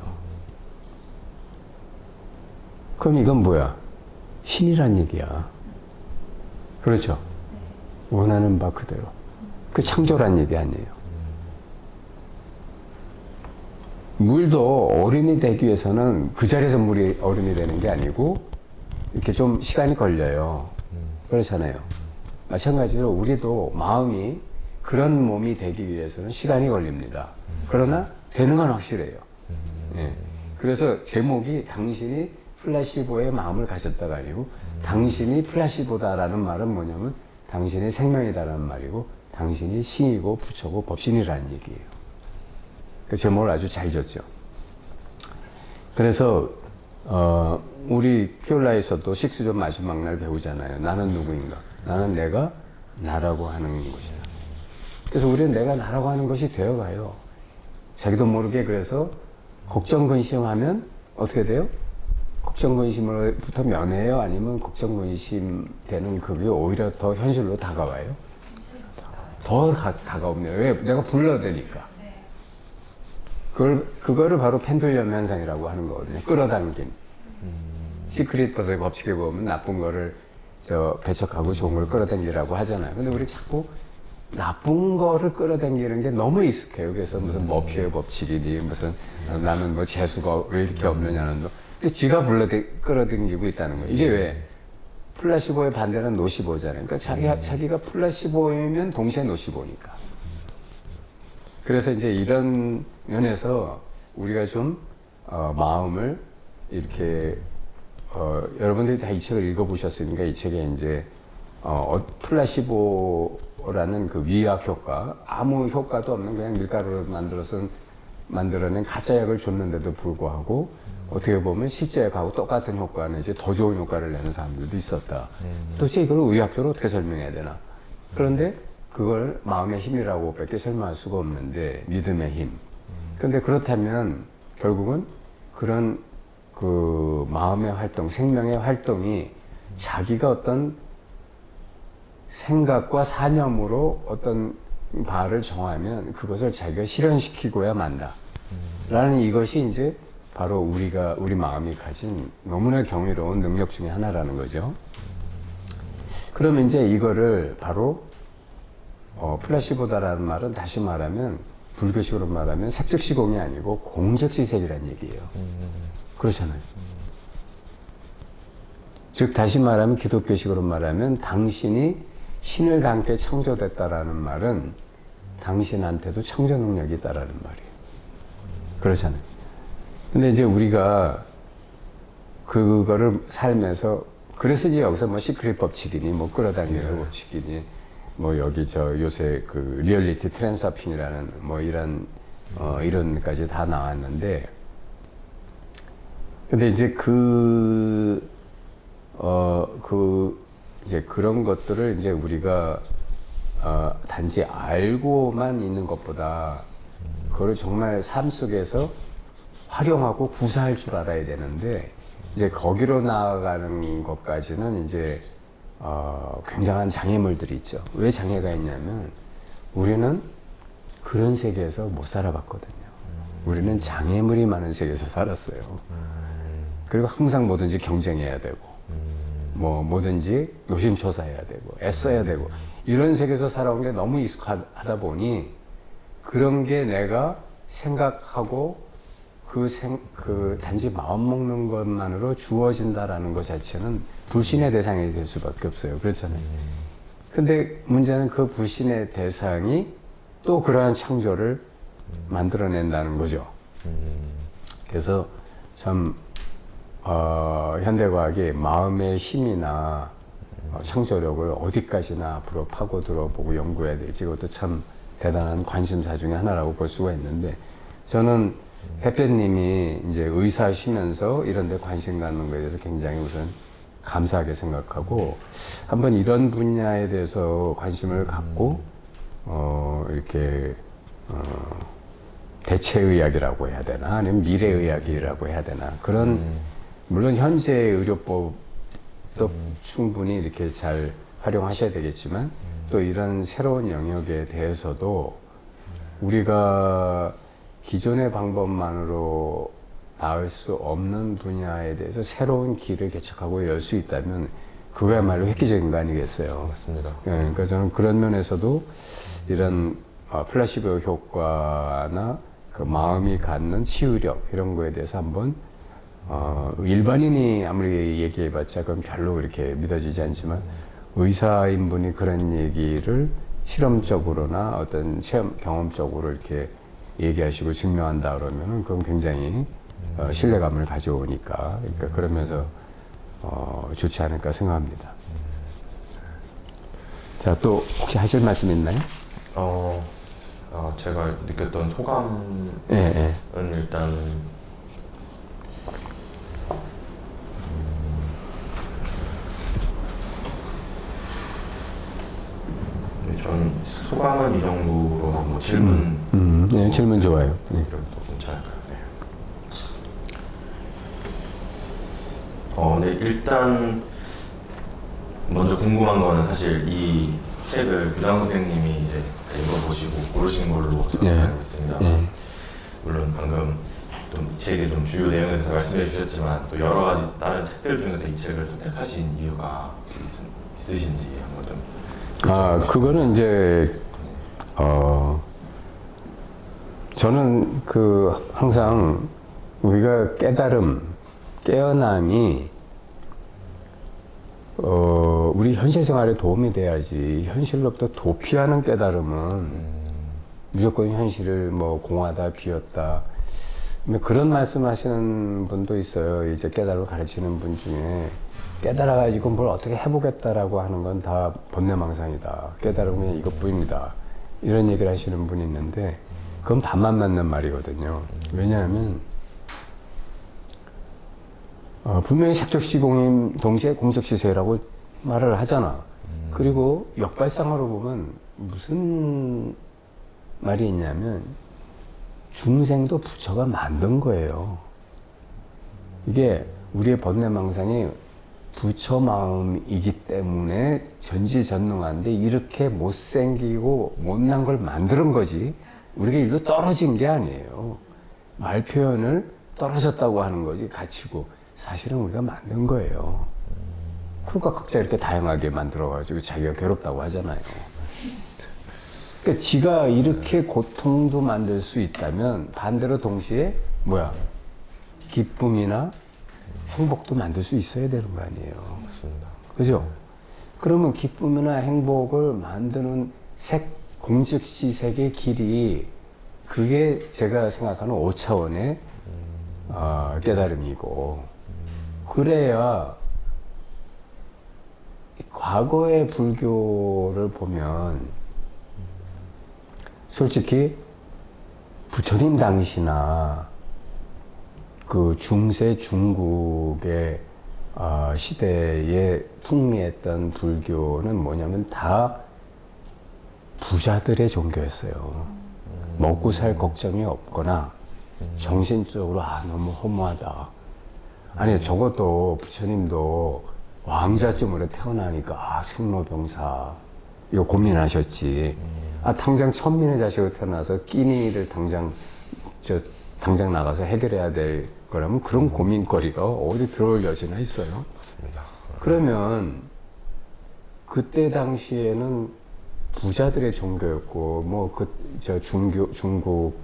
그럼 이건 뭐야? 신이란 얘기야. 그렇죠? 원하는 바 그대로. 그 창조란 얘기 아니에요. 물도 어른이 되기 위해서는 그 자리에서 물이 어른이 되는 게 아니고 이렇게 좀 시간이 걸려요. 그렇잖아요. 마찬가지로 우리도 마음이 그런 몸이 되기 위해서는 시간이 걸립니다. 그러나 되는 건 확실해요. 예. 그래서 제목이 당신이 플라시보의 마음을 가졌다가 아니고 당신이 플라시보다라는 말은 뭐냐면 당신이 생명이다라는 말이고 당신이 신이고 부처고 법신이라는 얘기예요. 그 제목을 아주 잘 줬죠. 그래서 우리 피올라에서도 식수전 마지막 날 배우잖아요. 나는 누구인가? 나는 내가 나라고 하는 것이다. 그래서 우리는 내가 나라고 하는 것이 되어가요. 자기도 모르게 그래서 걱정 근심하면 어떻게 돼요? 걱정 근심으로부터 면해요? 아니면 걱정 근심 되는 그게 오히려 더 현실로 다가와요? 더 다가옵니다. 왜? 내가 불러대니까. 그거를 바로 펜듈럼 현상이라고 하는 거거든요. 끌어당김. 시크릿 버스의 법칙에 보면 나쁜 거를 배척하고 좋은 걸 끌어당기라고 하잖아요. 근데 우리 자꾸 나쁜 거를 끌어당기는 게 너무 익숙해요. 그래서 무슨 머피의 법칙이니 무슨 나는 뭐 재수가 왜 이렇게 없느냐는 근데 지가 끌어당기고 있다는 거예요. 이게 왜? 플라시보의 반대는 노시보잖아요. 그러니까 자기가 플라시보이면 동시에 노시보니까. 그래서 이제 이런 면에서 우리가 좀 마음을 이렇게 여러분들이 다 이 책을 읽어보셨으니까 이 책에 이제 플라시보라는 그 위약 효과, 아무 효과도 없는 그냥 밀가루를 만들어낸 가짜약을 줬는데도 불구하고 어떻게 보면 실제약하고 똑같은 효과는 이제 더 좋은 효과를 내는 사람들도 있었다. 도대체 이걸 의학적으로 어떻게 설명해야 되나? 그런데 그걸 마음의 힘이라고 밖에 설명할 수가 없는데 믿음의 힘. 그런데 그렇다면 결국은 그런 그 마음의 활동, 생명의 활동이 자기가 어떤 생각과 사념으로 어떤 바를 정하면 그것을 자기가 실현시키고야 만다. 라는 이것이 이제 바로 우리 마음이 가진 너무나 경이로운 능력 중에 하나라는 거죠. 그러면 이제 이거를 바로 플라시보다라는 말은 다시 말하면 불교식으로 말하면 색즉시공이 아니고 공즉시색이라는 얘기예요. 그렇잖아요. 즉 다시 말하면 기독교식으로 말하면 당신이 신을 닮게 창조됐다라는 말은 당신한테도 창조 능력이 있다라는 말이에요. 그렇잖아요. 근데 이제 우리가 그거를 살면서 그래서 이제 여기서 뭐 시크릿 법칙이니 뭐 끌어당기는 법칙이니 뭐 여기 요새 그 리얼리티 트랜서핑이라는 뭐 이런까지 다 나왔는데 근데 이제 이제 그런 것들을 이제 우리가 단지 알고만 있는 것보다 그걸 정말 삶 속에서 활용하고 구사할 줄 알아야 되는데 이제 거기로 나아가는 것까지는 이제 굉장한 장애물들이 있죠. 왜 장애가 있냐면 우리는 그런 세계에서 못 살아봤거든요. 우리는 장애물이 많은 세계에서 살았어요. 그리고 항상 뭐든지 경쟁해야 되고 뭐든지 요심초사해야 되고 애써야 되고 이런 세계에서 살아온 게 너무 익숙하다 보니 그런 게 내가 생각하고 단지 마음 먹는 것만으로 주어진다라는 것 자체는 불신의 대상이 될 수밖에 없어요. 그렇잖아요. 근데 문제는 그 불신의 대상이 또 그러한 창조를 만들어낸다는 거죠. 그래서 참 현대과학이 마음의 힘이나 창조력을 어디까지나 앞으로 파고들어보고 연구해야 될지 이것도 참 대단한 관심사 중에 하나라고 볼 수가 있는데 저는 햇볕님이 이제 의사시면서 이런 데 관심 갖는 거에 대해서 굉장히 우선 감사하게 생각하고 한번 이런 분야에 대해서 관심을 갖고 이렇게 대체의학이라고 해야 되나 아니면 미래의학이라고 해야 되나 그런 물론 현재 의료법도 충분히 이렇게 잘 활용하셔야 되겠지만 또 이런 새로운 영역에 대해서도 우리가 기존의 방법만으로 닿을 수 없는 분야에 대해서 새로운 길을 개척하고 열 수 있다면 그거야말로 획기적인 거 아니겠어요? 맞습니다. 예, 그러니까 저는 그런 면에서도 이런 플라시보 효과나 그 마음이 갖는 치유력 이런 거에 대해서 한번 일반인이 아무리 얘기해봤자 그건 별로 그렇게 믿어지지 않지만 의사인 분이 그런 얘기를 실험적으로나 어떤 체험 경험적으로 이렇게 얘기하시고 증명한다 그러면은 그건 굉장히 신뢰감을 가져오니까 그러니까 그러면서 좋지 않을까 생각합니다. 자, 또 혹시 하실 말씀 있나요? 제가 느꼈던 소감은 예, 예. 일단 전 소감은 이 정도로 하고 질문 네, 질문 좋아요. 네. 그럼 또 괜찮을까요? 네. 네, 일단 먼저 궁금한 거는 사실 이 책을 교장 선생님이 이제 읽어보시고 고르신 걸로 저는 네. 알고 있습니다. 네. 물론 방금 좀 이 책의 좀 주요 내용에 대해서 말씀해 주셨지만 또 여러 가지 다른 책들 중에서 이 책을 선택하신 이유가 있으신지 한번 좀. 그거는 이제 저는 항상 우리가 깨어남이 우리 현실 생활에 도움이 돼야지 현실로부터 도피하는 깨달음은 무조건 현실을 뭐 공하다 비웠다 그런 말씀하시는 분도 있어요. 이제 깨달음을 가르치는 분 중에 깨달아가지고 뭘 어떻게 해보겠다라고 하는 건 다 번뇌망상이다. 깨달음은 이것뿐입니다. 이런 얘기를 하시는 분이 있는데 그건 반만 맞는 말이거든요. 왜냐하면 분명히 색적시공임 동시에 공적시세라고 말을 하잖아. 그리고 역발상으로 보면 무슨 말이 있냐면 중생도 부처가 만든 거예요. 이게 우리의 번뇌망상이 부처 마음이기 때문에 전지전능한데 이렇게 못생기고 못난 걸 만드는 거지 우리가 이거 떨어진 게 아니에요. 말 표현을 떨어졌다고 하는 거지 가치고 사실은 우리가 만든 거예요. 그러니까 각자 이렇게 다양하게 만들어가지고 자기가 괴롭다고 하잖아요. 그러니까 지가 이렇게 고통도 만들 수 있다면 반대로 동시에 기쁨이나 행복도 만들 수 있어야 되는 거 아니에요. 맞습니다. 그죠? 그러면 기쁨이나 행복을 만드는 공즉시색의 길이 그게 제가 생각하는 5차원의 깨달음이고 그래야 과거의 불교를 보면 솔직히 부처님 당시나 그 중세 중국의 시대에 풍미했던 불교는 뭐냐면 다 부자들의 종교였어요. 먹고 살 걱정이 없거나 정신적으로 너무 허무하다. 아니 적어도 부처님도 왕자쯤으로 태어나니까 생로병사 이거 고민하셨지. 당장 천민의 자식으로 태어나서 끼니를 당장 나가서 해결해야 될 거라면 그런 고민거리가 어디 들어올 여지나 있어요. 맞습니다. 그러면 그때 당시에는 부자들의 종교였고 중국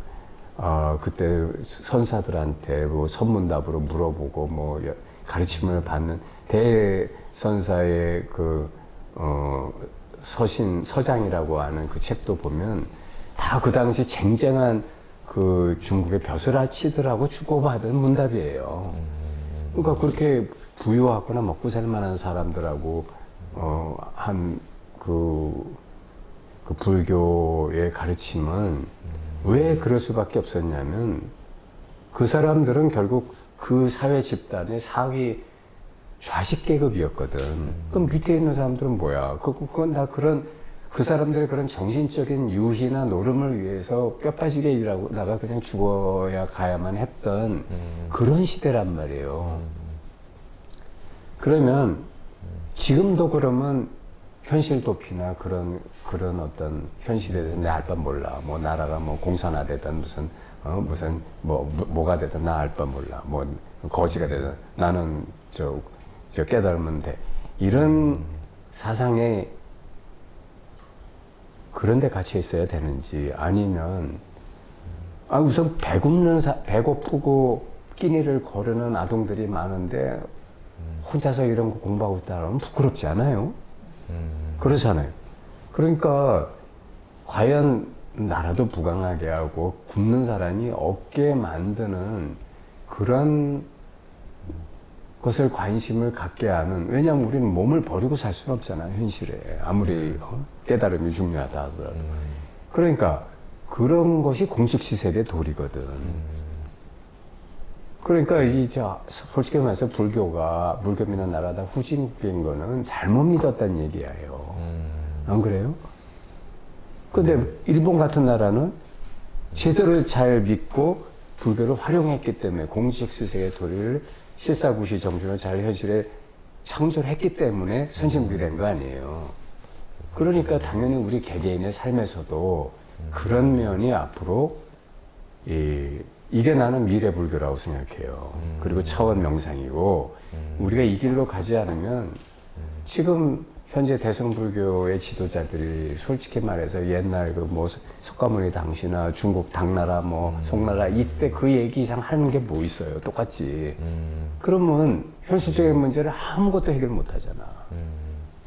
그때 선사들한테 선문답으로 물어보고 가르침을 받는 대선사의 서장이라고 하는 그 책도 보면 다 그 당시 쟁쟁한 그 중국의 벼슬아치들하고 주고받은 문답이에요. 그러니까 그렇게 부유하거나 먹고 살 만한 사람들하고 그 불교의 가르침은 왜 그럴 수밖에 없었냐면 그 사람들은 결국 그 사회 집단의 상위 좌식 계급이었거든. 그럼 밑에 있는 사람들은 뭐야? 그건 다 그 사람들의 그런 정신적인 유희나 노름을 위해서 뼈 빠지게 일하다가 그냥 죽어야 가야만 했던 그런 시대란 말이에요. 그러면 지금도 그러면 현실 도피나 그런 어떤 현실에 대해서 내 알 바 몰라. 뭐 나라가 뭐 공산화되든 무슨 뭐가 되든 나 알 바 몰라. 뭐 거지가 되든 나는 저 깨달으면 돼. 이런 사상에 그런 데 갇혀 있어야 되는지 아니면 우선 배고프고 끼니를 거르는 아동들이 많은데 혼자서 이런 거 공부하고 있다면 부끄럽지 않아요? 그렇잖아요. 그러니까 과연 나라도 부강하게 하고 굶는 사람이 없게 만드는 그런 것을 관심을 갖게 하는, 왜냐하면 우리는 몸을 버리고 살 수는 없잖아요, 현실에. 아무리 깨달음이 중요하다 하더라도. 그러니까 그런 것이 공식 시설의 도리거든. 그러니까 솔직히 말해서 불교가 믿는 나라다 후진국인 거는 잘못 믿었다는 얘기예요. 안 그래요? 근데 일본 같은 나라는 제대로 잘 믿고 불교를 활용했기 때문에 공식 시설의 도리를 실사구시 정준을 잘 현실에 창조를 했기 때문에 선진국이 된 거 아니에요. 그러니까 당연히 우리 개개인의 삶에서도 그런 면이 앞으로 이게 나는 미래 불교라고 생각해요. 그리고 차원 명상이고 우리가 이 길로 가지 않으면 지금 현재 대승불교의 지도자들이 솔직히 말해서 옛날 석가모니 당시나 중국 당나라 송나라 이때 그 얘기 이상 하는 게 뭐 있어요? 똑같지. 그러면 현실적인 문제를 아무것도 해결 못 하잖아.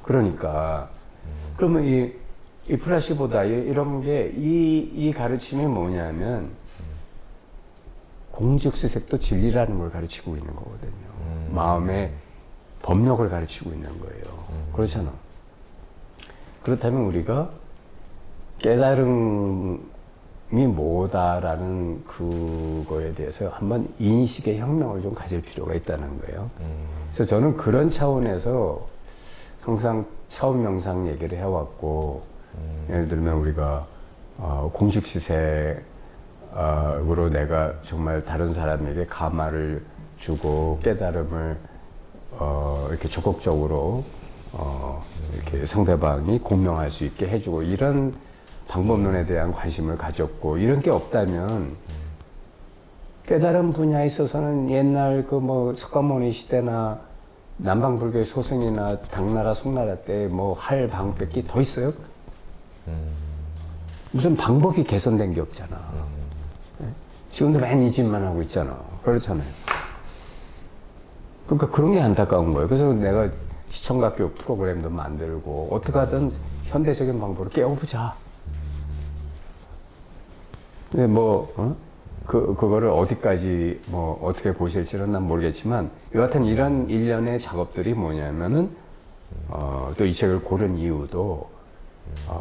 그러니까 그러면 이 플라시보다 이런 게 이 가르침이 뭐냐면 공즉수색도 진리라는 걸 가르치고 있는 거거든요. 마음의 법력을 가르치고 있는 거예요. 그렇잖아. 그렇다면 우리가 깨달음이 뭐다라는 그거에 대해서 한번 인식의 혁명을 좀 가질 필요가 있다는 거예요. 그래서 저는 그런 차원에서 항상 차원 명상 얘기를 해왔고, 예를 들면 우리가 공식시색으로 내가 정말 다른 사람에게 가마를 주고 깨달음을 이렇게 적극적으로 이렇게 상대방이 공명할 수 있게 해주고 이런 방법론에 대한 관심을 가졌고, 이런 게 없다면 깨달음 분야에 있어서는 옛날 석가모니 시대나 남방불교의 소승이나 당나라 송나라 때 할 방법이 더 있어요? 무슨 방법이 개선된 게 없잖아. 지금도 맨 이 짓만 하고 있잖아. 그렇잖아요. 그러니까 그런 게 안타까운 거예요. 그래서 내가 시청각 교육 프로그램도 만들고 어떻게 하든 현대적인 방법으로 깨워보자. 근데 그거를 어디까지 어떻게 보실지는 난 모르겠지만, 여하튼 이런 일련의 작업들이 뭐냐면은 또 이 책을 고른 이유도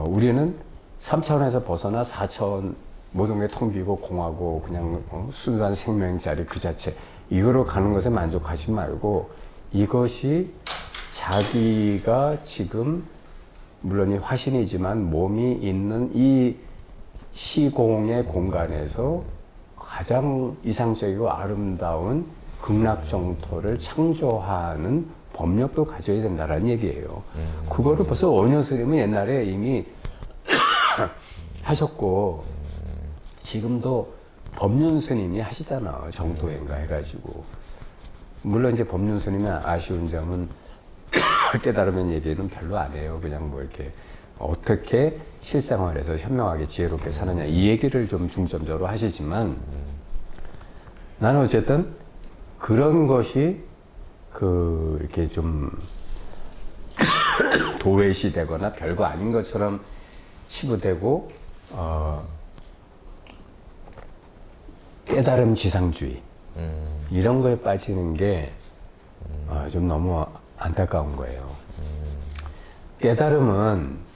우리는 3차원에서 벗어나 4차원 모든 게 텅 비고 공하고 그냥 순수한 생명자리 그 자체, 이거로 가는 것에 만족하지 말고 이것이 자기가 지금 물론 이 화신이지만 몸이 있는 이 시공의 공간에서 가장 이상적이고 아름다운 극락정토를 창조하는 법력도 가져야 된다는 얘기예요. 그거를 벌써 원효 스님은 옛날에 이미 하셨고, 지금도 법륜 스님이 하시잖아. 정토행가 해가지고. 물론 이제 법륜 스님이 아쉬운 점은 깨달으면 얘기는 별로 안 해요. 그냥 이렇게 어떻게 실생활에서 현명하게 지혜롭게 사느냐 이 얘기를 좀 중점적으로 하시지만, 나는 어쨌든 그런 것이 이렇게 좀 도외시되거나 별거 아닌 것처럼 치부되고 깨달음 지상주의 이런 거에 빠지는 게 좀 너무 안타까운 거예요. 깨달음은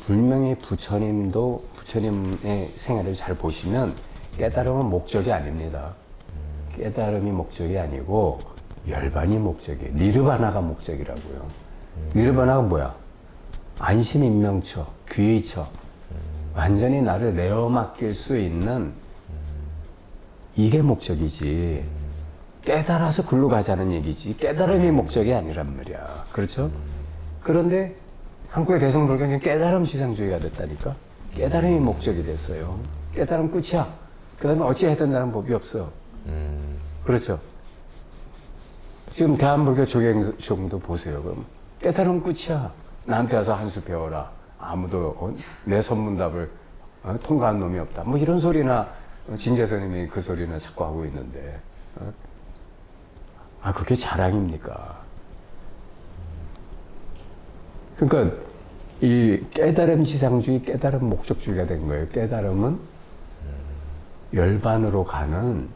분명히 부처님의 생애를 잘 보시면 깨달음은 목적이 아닙니다. 깨달음이 목적이 아니고 열반이 목적이에요. 니르바나가 목적이라고요. 니르바나가 뭐야? 안심인명처, 귀의처. 완전히 나를 내어 맡길 수 있는 이게 목적이지. 깨달아서 글로 가자는 얘기지. 깨달음이 목적이 아니란 말이야. 그렇죠? 그런데 한국의 대성불교는 깨달음 지상주의가 됐다니까. 깨달음이 목적이 됐어요. 깨달음 끝이야. 그 다음에 어찌해야 된다는 법이 없어. 그렇죠? 지금 대한불교 조경도 보세요. 그럼 깨달음 끝이야. 나한테 와서 한 수 배워라. 아무도 내 선문답을 통과한 놈이 없다. 뭐 이런 소리나 진재선님이 그 소리나 자꾸 하고 있는데 그게 자랑입니까? 그러니까 이 깨달음 지상주의, 깨달음 목적주의가 된 거예요. 깨달음은 열반으로 가는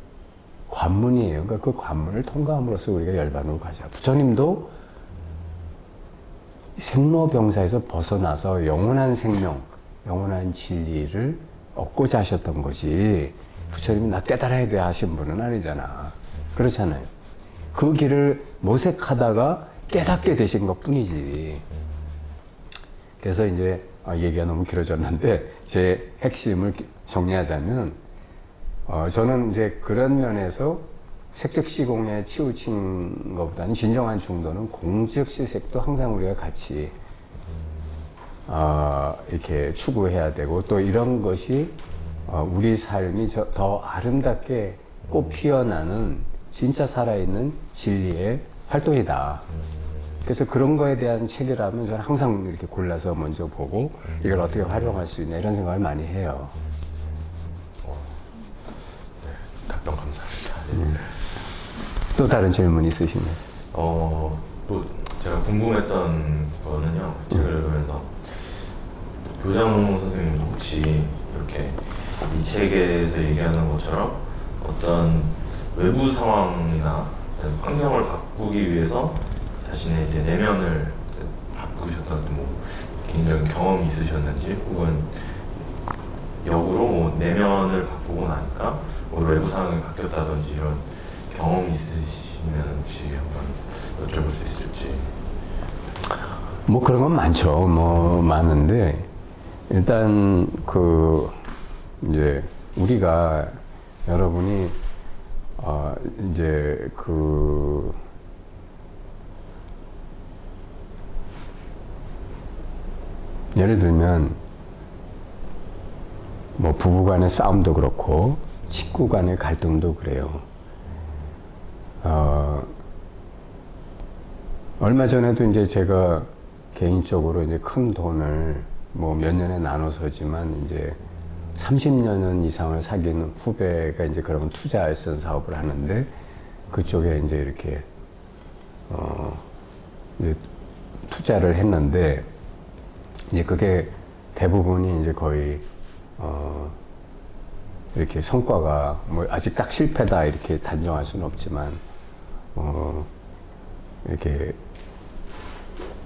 관문이에요. 그러니까 그 관문을 통과함으로써 우리가 열반으로 가자. 부처님도 생로병사에서 벗어나서 영원한 생명, 영원한 진리를 얻고자 하셨던 거지. 부처님이 나 깨달아야 돼 하신 분은 아니잖아. 그렇잖아요. 그 길을 모색하다가 깨닫게 되신 것 뿐이지. 그래서 이제 얘기가 너무 길어졌는데 제 핵심을 정리하자면 저는 이제 그런 면에서 색즉시공에 치우친 것보다는 진정한 중도는 공즉시색도 항상 우리가 같이 이렇게 추구해야 되고 또 이런 것이 우리 삶이 더 아름답게 꽃 피어나는 진짜 살아있는 진리의 활동이다. 그래서 그런 거에 대한 책이라면 저는 항상 이렇게 골라서 먼저 보고 이걸 어떻게 활용할 수 있나 이런 생각을 많이 해요. 네, 답변 감사합니다. 또 다른 질문 있으시면? 또 제가 궁금했던 거는요. 책을 읽으면서 교장 선생님도 혹시 이렇게 이 책에서 얘기하는 것처럼 어떤 외부 상황이나 어떤 환경을 바꾸기 위해서 자신의 이제 내면을 이제 바꾸셨던 뭐 개인적인 경험이 있으셨는지 혹은 역으로 뭐 내면을 바꾸고 나니까 뭐 외부 상황이 바뀌었다든지 이런 경험이 있으시면 혹시 한번 여쭤볼 수 있을지. 뭐 그런 건 많죠. 뭐 많은데 일단 이제 우리가 여러분이 이제 예를 들면 뭐 부부 간의 싸움도 그렇고 친구 간의 갈등도 그래요. 얼마 전에도 이제 제가 개인적으로 이제 큰 돈을 뭐 몇 년에 나눠서지만 이제 30년 이상을 사귄 후배가 이제 그러면 투자할선 사업을 하는데 그쪽에 이제 이렇게 이제 투자를 했는데 이제 그게 대부분이 이제 거의 이렇게 성과가 뭐 아직 딱 실패다 이렇게 단정할 수는 없지만 이렇게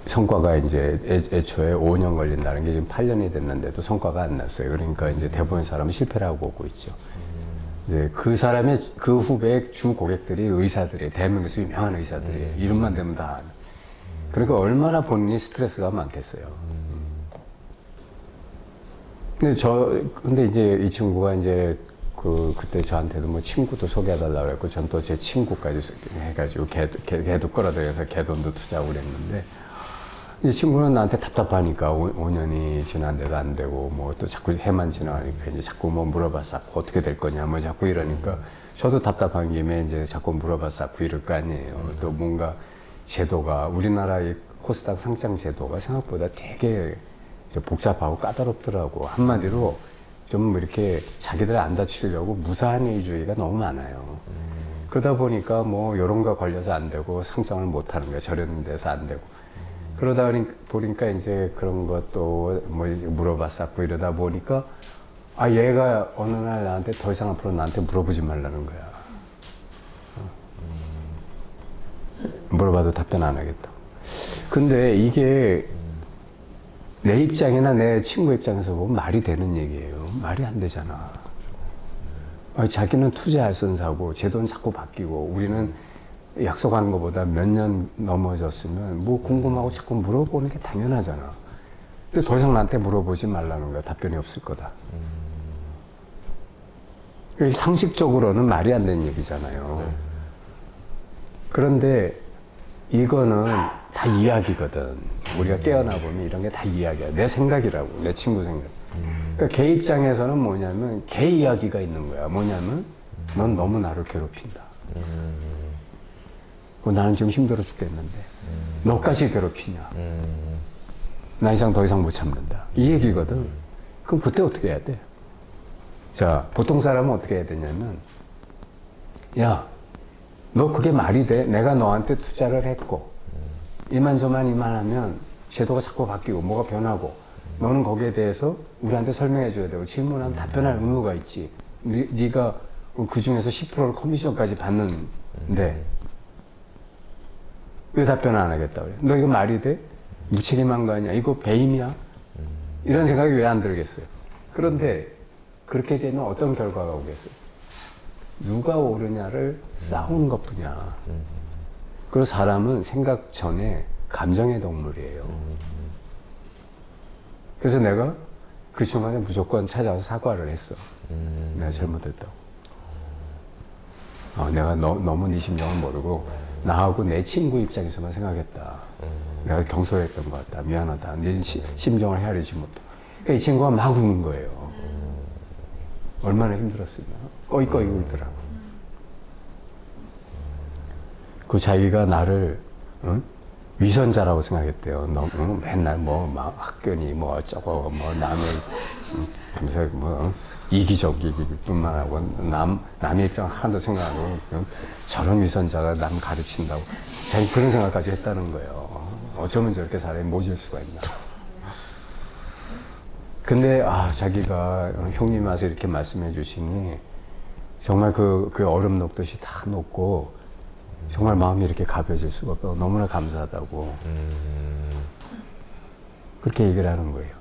성과가 이제 애초에 5년 걸린다는 게 지금 8년이 됐는데도 성과가 안 났어요. 그러니까 이제 대부분 사람은 실패라고 보고 있죠. 이제 그 사람의 그 후배의 주 고객들이 의사들이에요. 대한민국에서 유명한 의사들이에요. 이름만 대면 다 아는. 그러니까 얼마나 본인이 스트레스가 많겠어요. 근데 이제 이 친구가 이제 그때 저한테도 뭐 친구도 소개해달라고 그랬고, 전 또 제 친구까지 해가지고 걔도 끌어들여서 걔 돈도 투자하고 그랬는데, 이 친구는 나한테 답답하니까 5년이 지났는데도 안 되고, 뭐 또 자꾸 해만 지나가니까 이제 자꾸 뭐 물어봤었고, 어떻게 될 거냐, 뭐 자꾸 이러니까, 저도 답답한 김에 이제 자꾸 물어봤었고 이럴 거 아니에요. 또 뭔가 제도가, 우리나라의 코스닥 상장 제도가 생각보다 되게 복잡하고 까다롭더라고. 한마디로 좀 이렇게 자기들 안 다치려고 무사한의주의가 너무 많아요. 그러다 보니까 뭐 요런 거 걸려서 안 되고 상장을 못 하는 거야. 저런 데서 안 되고. 그러다 보니까 이제 그런 것도 뭐 물어봤었고 이러다 보니까 얘가 어느 날 나한테 더 이상 앞으로 나한테 물어보지 말라는 거야. 물어봐도 답변 안 하겠다. 근데 이게 내 입장이나 내 친구 입장에서 보면 말이 되는 얘기예요. 말이 안 되잖아. 자기는 투자할 선사고 제 돈 자꾸 바뀌고 우리는 약속한 것보다 몇 년 넘어졌으면 뭐 궁금하고 자꾸 물어보는 게 당연하잖아. 근데 더 이상 나한테 물어보지 말라는 거야. 답변이 없을 거다. 상식적으로는 말이 안 되는 얘기잖아요. 그런데 이거는 다 이야기거든. 우리가 깨어나 보면 이런 게 다 이야기야. 내 생각이라고. 내 친구 생각. 그러니까 걔 입장에서는 뭐냐면 걔 이야기가 있는 거야. 뭐냐면 넌 너무 나를 괴롭힌다. 나는 지금 힘들어 죽겠는데 너까지 괴롭히냐. 나 이상 더 이상 못 참는다. 이 얘기거든. 그럼 그때 어떻게 해야 돼? 자, 보통 사람은 어떻게 해야 되냐면 야, 너 그게 말이 돼? 내가 너한테 투자를 했고 이만저만 이만하면 제도가 자꾸 바뀌고 뭐가 변하고 너는 거기에 대해서 우리한테 설명해 줘야 되고 질문하면 답변할 의무가 있지. 네가 그 중에서 10%를 커미션까지 받는데 왜 답변 안 하겠다 그래? 너 이거 말이 돼? 무책임한 거 아니야? 이거 배임이야? 이런 생각이 왜 안 들겠어요? 그런데 그렇게 되면 어떤 결과가 오겠어요? 누가 옳으냐를 싸우는 것 뿐이야. 그리고 사람은 생각 전에 감정의 동물이에요. 그래서 내가 그 중간에 무조건 찾아와서 사과를 했어. 내가 잘못했다고. 내가 너무 네 심정을 모르고 나하고 내 친구 입장에서만 생각했다. 내가 경솔했던 것 같다. 미안하다. 네 심정을 헤아리지 못해. 그러니까 이 친구가 막 우는 거예요. 얼마나 힘들었으면. 꺼이꺼이 울더라고. 그 자기가 나를 위선자라고 생각했대요. 너무 맨날 막 학교니 뭐 어쩌고 뭐 남의 그래서 뭐 이기적이기뿐만 하고 남의 입장 하나도 생각 안 하고 저런 위선자가 남 가르친다고 자기 그런 생각까지 했다는 거예요. 어쩌면 저렇게 사람이 모질 수가 있나. 근데 자기가 형님 와서 이렇게 말씀해 주시니 정말 그 얼음 녹듯이 다 녹고 정말 마음이 이렇게 가벼워질 수가 없고 너무나 감사하다고 그렇게 얘기를 하는 거예요.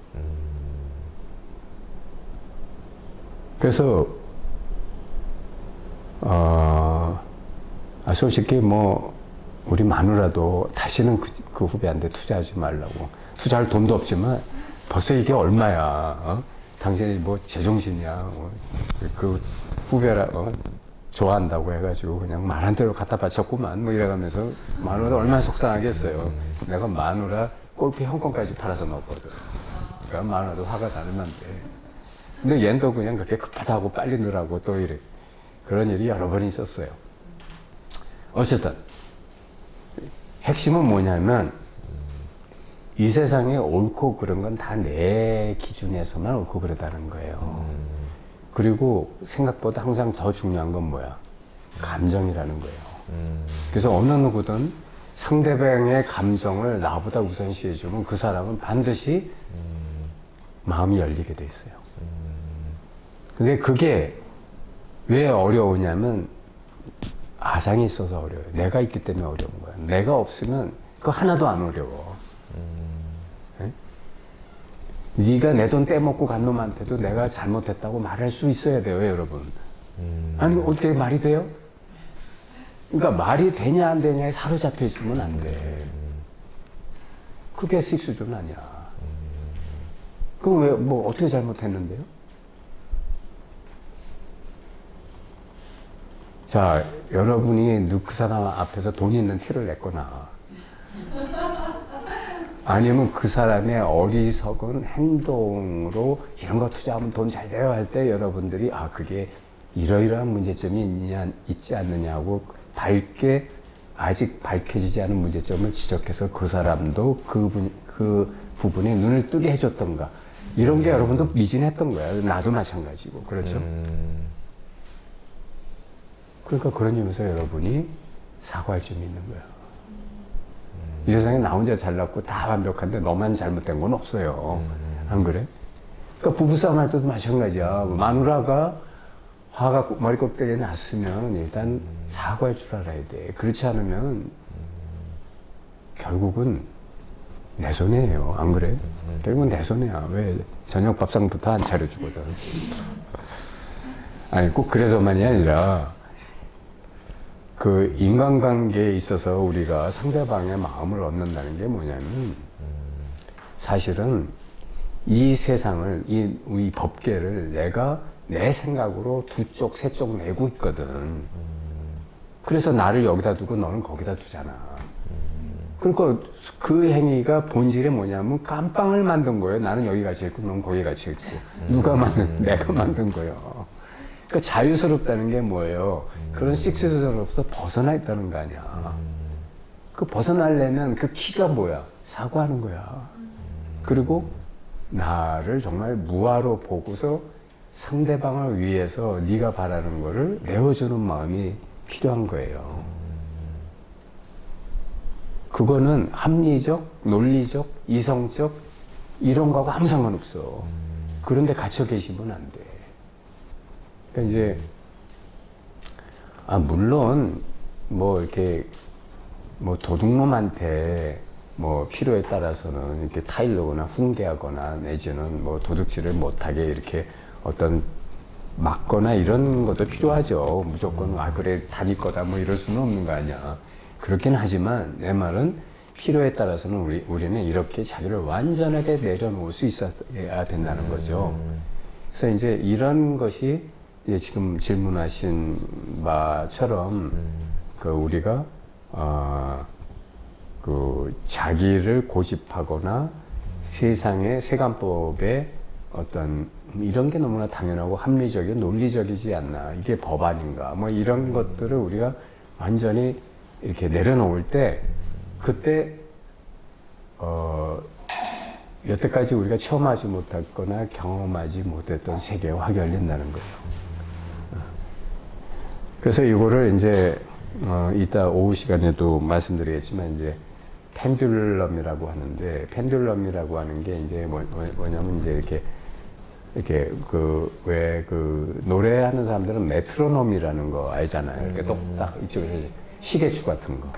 그래서 솔직히 뭐 우리 마누라도 다시는 그 후배한테 투자하지 말라고. 투자할 돈도 없지만 벌써 이게 얼마야. 당신이 뭐 제정신이야. 그 후배라 좋아한다고 해가지고 그냥 말한 대로 갖다 바쳤구만 뭐 이래가면서 마누라도 얼마나 속상하겠어요. 내가 마누라 골프 형권까지 팔아서 넣었거든. 그러니까 마누라도 화가 나는데 근데 얘도 그냥 그렇게 급하다고 빨리 넣으라고 또 이래. 그런 일이 여러 번 있었어요. 어쨌든 핵심은 뭐냐면 이 세상에 옳고 그른 건 다 내 기준에서만 옳고 그르다는 거예요. 그리고 생각보다 항상 더 중요한 건 뭐야? 감정이라는 거예요. 그래서 어느 누구든 상대방의 감정을 나보다 우선시해주면 그 사람은 반드시 마음이 열리게 돼 있어요. 근데 그게 왜 어려우냐면 아상이 있어서 어려워요. 내가 있기 때문에 어려운 거야. 내가 없으면 그거 하나도 안 어려워. 네가 내 돈 떼먹고 간 놈한테도 내가 잘못했다고 말할 수 있어야 돼요, 여러분. 아니 어떻게 말이 돼요? 그러니까 말이 되냐 안 되냐에 사로잡혀 있으면 안 돼. 그게 식수준 아니야. 그럼 왜 뭐 어떻게 잘못했는데요? 자, 여러분이 그 사람 앞에서 돈 있는 티를 냈거나 아니면 그 사람의 어리석은 행동으로 이런 거 투자하면 돈 잘 돼요 할 때 여러분들이 그게 이러이러한 문제점이 있지 않느냐고 밝게 아직 밝혀지지 않은 문제점을 지적해서 그 사람도 그 부분에 눈을 뜨게 해줬던가 이런 게 여러분도 미진했던 거야. 나도 마찬가지고. 그렇죠? 그러니까 그런 점에서 여러분이 사과할 점이 있는 거야. 이 세상에 나 혼자 잘났고 다 완벽한데 너만 잘못된 건 없어요. 안 그래? 그러니까 부부싸움 할 때도 마찬가지야. 마누라가 화가 머리 꼭대기에 났으면 일단 사과할 줄 알아야 돼. 그렇지 않으면 결국은 내 손해예요. 안 그래? 결국은 내 손해야. 왜? 저녁 밥상부터 안 차려주거든. 아니 꼭 그래서만이 아니라 그 인간관계에 있어서 우리가 상대방의 마음을 얻는다는 게 뭐냐면 사실은 이 세상을 이 법계를 내가 내 생각으로 두 쪽, 세 쪽 내고 있거든. 그래서 나를 여기다 두고 너는 거기다 두잖아. 그러니까 그 행위가 본질이 뭐냐면 깜빵을 만든 거예요. 나는 여기 갇혀 있고 넌 거기 갇혀 있고. 누가 만든? 내가 만든 거예요. 그러니까 자유스럽다는 게 뭐예요? 그런 식스로서 벗어나 있다는 거 아니야. 그 벗어나려면 그 키가 뭐야? 사과하는 거야. 그리고 나를 정말 무아로 보고서 상대방을 위해서 네가 바라는 거를 내어주는 마음이 필요한 거예요. 그거는 합리적, 논리적, 이성적 이런 거하고 아무 상관없어. 그런데 갇혀 계시면 안 돼. 그러니까 이제 물론 뭐 이렇게 뭐 도둑놈한테 뭐 필요에 따라서는 이렇게 타일르거나 훈계하거나 내지는 뭐 도둑질을 못하게 이렇게 어떤 막거나 이런 것도 필요하죠. 무조건 그래 다니 거다 뭐 이럴 수는 없는 거 아니야. 그렇긴 하지만 내 말은 필요에 따라서는 우리는 이렇게 자기를 완전하게 내려놓을 수 있어야 된다는 거죠. 그래서 이제 이런 것이 이제 지금 질문하신 바처럼 그 우리가 그 자기를 고집하거나 세상의 세간법에 어떤 이런 게 너무나 당연하고 합리적이고 논리적이지 않나, 이게 법 아닌가, 뭐 이런 것들을 우리가 완전히 이렇게 내려놓을 때 그때 여태까지 우리가 체험하지 못했거나 경험하지 못했던 세계에 확 열린다는 거예요. 그래서 이거를 이제 이따 오후 시간에도 말씀드리겠지만 이제 펜듈럼이라고 하는데, 펜듈럼이라고 하는 게 이제 뭐냐면 이제 이렇게 왜 노래하는 사람들은 메트로놈이라는 거 알잖아요. 이렇게 똑딱 이쪽에서 시계추 같은 거.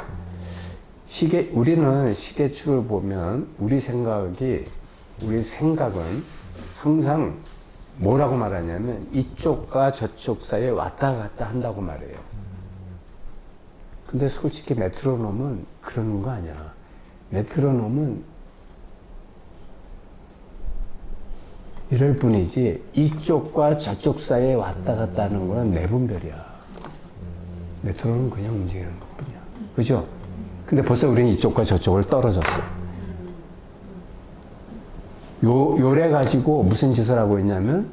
우리는 시계추를 보면 우리 생각은 항상 뭐라고 말하냐면 이쪽과 저쪽 사이에 왔다 갔다 한다고 말해요. 근데 솔직히 메트로놈은 그러는 거 아니야. 메트로놈은 이럴 뿐이지 이쪽과 저쪽 사이에 왔다 갔다 하는 거는 내분별이야. 메트로놈은 그냥 움직이는 것 뿐이야. 그죠? 근데 벌써 우리는 이쪽과 저쪽을 떨어졌어. 요래 가지고 무슨 짓을 하고 있냐면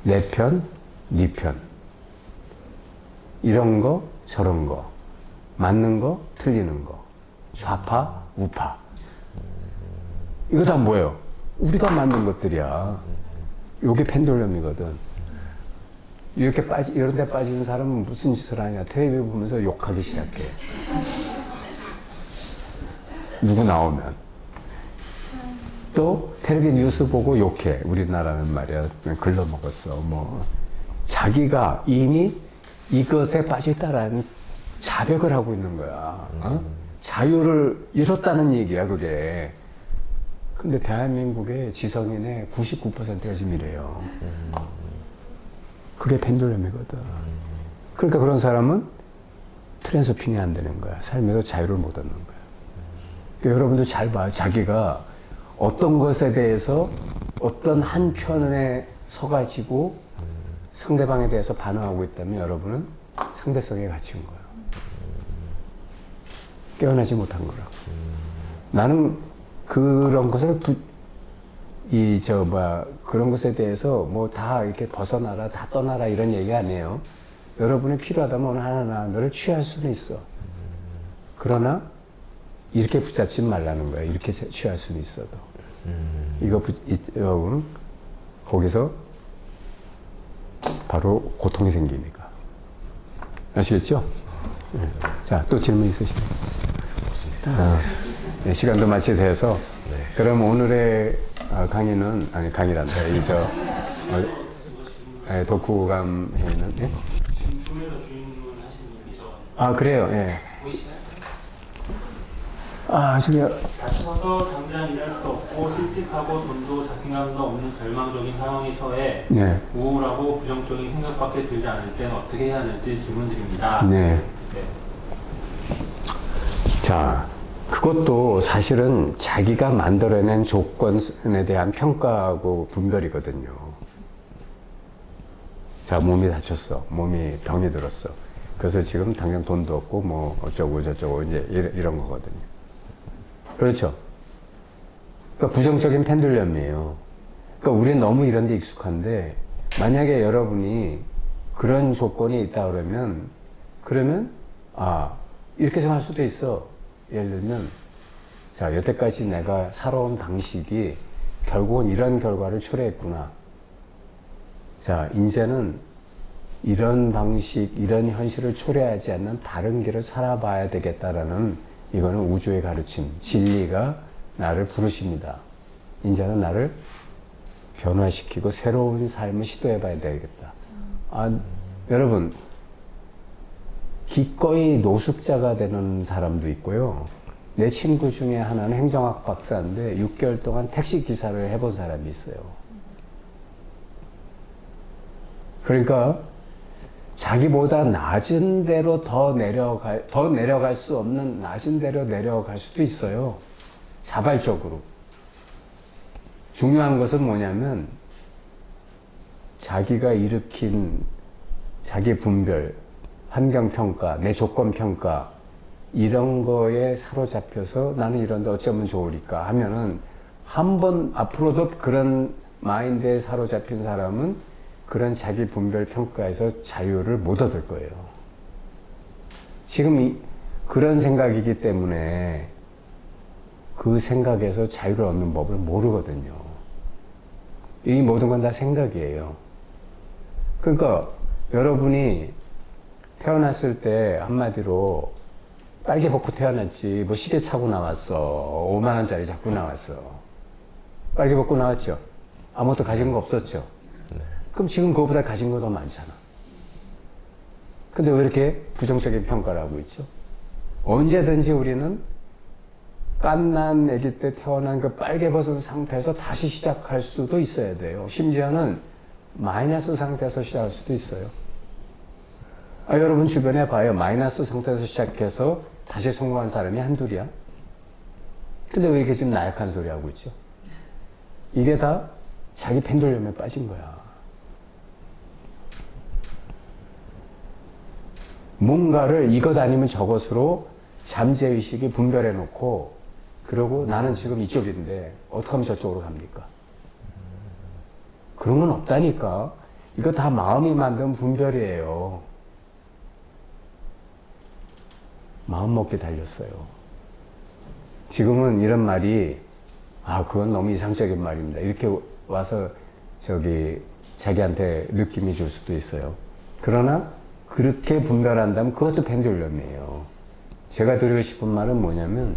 내 편, 네 편, 이런 거 저런 거, 맞는 거 틀리는 거, 좌파 우파, 이거 다 뭐예요? 우리가 만든 것들이야. 요게 펜듈럼이거든. 이런 데 빠지는 사람은 무슨 짓을 하냐? 텔레비 보면서 욕하기 시작해. 누구 나오면. 또 텔레비 뉴스 보고 욕해. 우리나라는 말이야. 글러먹었어. 뭐 자기가 이미 이것에 빠져있다라는 자백을 하고 있는 거야. 자유를 잃었다는 얘기야, 그게. 근데 대한민국의 지성인의 99%가 지금 이래요. 그게 펜듈럼이거든. 그러니까 그런 사람은 트랜스핑이 안 되는 거야. 삶에서 자유를 못 얻는 거야. 그러니까 여러분도 잘 봐요. 자기가 어떤 것에 대해서 어떤 한 편에 서가지고 상대방에 대해서 반응하고 있다면 여러분은 상대성에 갇힌 거야. 깨어나지 못한 거라고. 나는 그런 것을 그런 것에 대해서 뭐 다 이렇게 벗어나라, 다 떠나라 이런 얘기 아니에요. 여러분이 필요하다면 하나하나를 취할 수는 있어. 그러나 이렇게 붙잡지 말라는 거야. 이렇게 취할 수는 있어도. 여러분은 거기서 바로 고통이 생기니까. 아시겠죠? 네. 자, 또 질문 있으시면. 네, 시간도 마치 돼서. 네. 그럼 오늘의 강의는, 강의란다. 독후감 회의는, 예? 지금 조면서 주인분 하시는 분이셔가지고. 아, 그래요, 예. 보이시나요? 저기 다쳐서 당장 일할 수 없고 실직하고 돈도 자신감도 없는 절망적인 상황에 처해 네. 우울하고 부정적인 생각밖에 들지 않을 때는 어떻게 해야 할지 질문드립니다. 네. 네. 자, 그것도 사실은 자기가 만들어낸 조건에 대한 평가하고 분별이거든요. 자, 몸이 다쳤어. 몸이 병이 들었어. 그래서 지금 당장 돈도 없고 뭐 어쩌고 저쩌고 이제 이런 거거든요. 그렇죠. 그러니까 부정적인 펜듈럼이에요. 그러니까 우리는 너무 이런 데 익숙한데 만약에 여러분이 그런 조건이 있다 그러면 이렇게 생각할 수도 있어. 예를 들면 자, 여태까지 내가 살아온 방식이 결국은 이런 결과를 초래했구나. 자, 이제는 이런 방식, 이런 현실을 초래하지 않는 다른 길을 살아봐야 되겠다라는 이거는 우주의 가르침, 진리가 나를 부르십니다. 이제는 나를 변화시키고 새로운 삶을 시도해봐야 되겠다. 여러분, 기꺼이 노숙자가 되는 사람도 있고요. 내 친구 중에 하나는 행정학 박사인데 6개월 동안 택시 기사를 해본 사람이 있어요. 그러니까 자기보다 낮은 데로 더 내려갈 수 없는 낮은 데로 내려갈 수도 있어요. 자발적으로. 중요한 것은 뭐냐면 자기가 일으킨 자기 분별, 환경평가, 내 조건평가 이런 거에 사로잡혀서 나는 이런데 어쩌면 좋으니까 하면은 한번 앞으로도 그런 마인드에 사로잡힌 사람은 그런 자기 분별 평가에서 자유를 못 얻을 거예요. 지금 그런 생각이기 때문에 그 생각에서 자유를 얻는 법을 모르거든요. 이 모든 건 다 생각이에요. 그러니까 여러분이 태어났을 때 한마디로 빨개 벗고 태어났지 뭐 시계 차고 나왔어. 5만 원짜리 잡고 나왔어. 빨개 벗고 나왔죠. 아무것도 가진 거 없었죠. 그럼 지금 그거보다 가진 거 더 많잖아. 근데 왜 이렇게 부정적인 평가를 하고 있죠? 언제든지 우리는 갓난 아기 때 태어난 그 빨개 벗은 상태에서 다시 시작할 수도 있어야 돼요. 심지어는 마이너스 상태에서 시작할 수도 있어요. 여러분 주변에 봐요. 마이너스 상태에서 시작해서 다시 성공한 사람이 한둘이야. 근데 왜 이렇게 지금 나약한 소리 하고 있죠? 이게 다 자기 펜듈럼에 빠진 거야. 뭔가를 이것 아니면 저것으로 잠재의식이 분별해 놓고 그러고 나는 지금 이쪽인데 어떻게 하면 저쪽으로 갑니까? 그런 건 없다니까. 이거 다 마음이 만든 분별이에요. 마음 먹기 달렸어요. 지금은 이런 말이 그건 너무 이상적인 말입니다. 이렇게 와서 자기한테 느낌이 줄 수도 있어요. 그러나 그렇게 분별한다면 그것도 펜듈럼이에요. 제가 드리고 싶은 말은 뭐냐면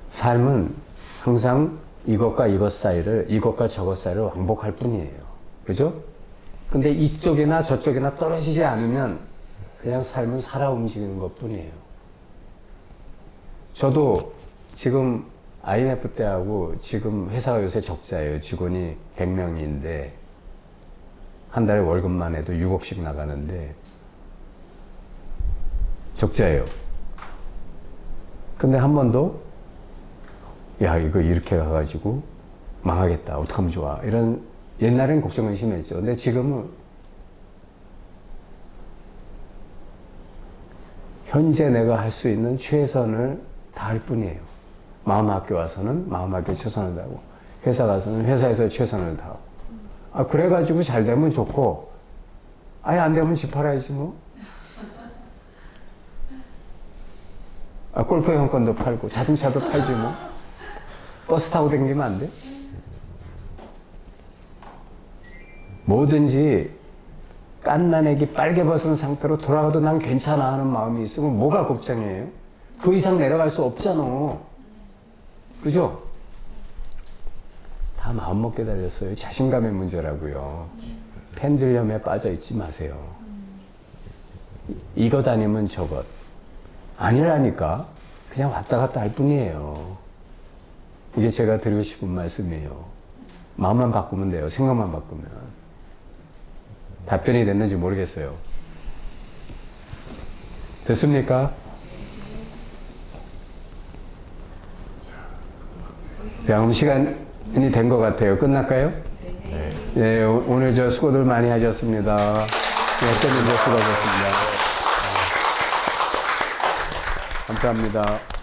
삶은 항상 이것과 이것 사이를, 이것과 저것 사이를 왕복할 뿐이에요. 그죠? 근데 이쪽이나 저쪽이나 떨어지지 않으면 그냥 삶은 살아 움직이는 것 뿐이에요. 저도 지금 IMF 때하고 지금 회사가 요새 적자예요. 직원이 100명인데 한 달에 월급만 해도 6억씩 나가는데 적자예요. 근데 한 번도 이거 이렇게 가가지고 망하겠다. 어떡하면 좋아. 이런 옛날엔 걱정은 심했죠. 근데 지금은 현재 내가 할 수 있는 최선을 다할 뿐이에요. 마음학교 와서는 마음학교에 최선을 다하고 회사 가서는 회사에서 최선을 다하고 그래가지고 잘 되면 좋고 아예 안 되면 집 팔아야지 뭐. 골프 회원권도 팔고 자동차도 팔지 뭐. 버스 타고 다니면 안 돼? 뭐든지 깐난애기 빨개 벗은 상태로 돌아가도 난 괜찮아 하는 마음이 있으면 뭐가 걱정이에요? 그 이상 내려갈 수 없잖아. 그죠? 다 마음먹게 달렸어요. 자신감의 문제라고요. 펜듈럼에 빠져 있지 마세요. 이것 아니면 저것. 아니라니까. 그냥 왔다 갔다 할 뿐이에요. 이게 제가 드리고 싶은 말씀이에요. 마음만 바꾸면 돼요. 생각만 바꾸면. 답변이 됐는지 모르겠어요. 됐습니까? 자, 그럼 시간이 된 것 같아요. 끝날까요? 네, 오늘 저 수고들 많이 하셨습니다. 네, 끝내주셔서 수고하셨습니다. 감사합니다.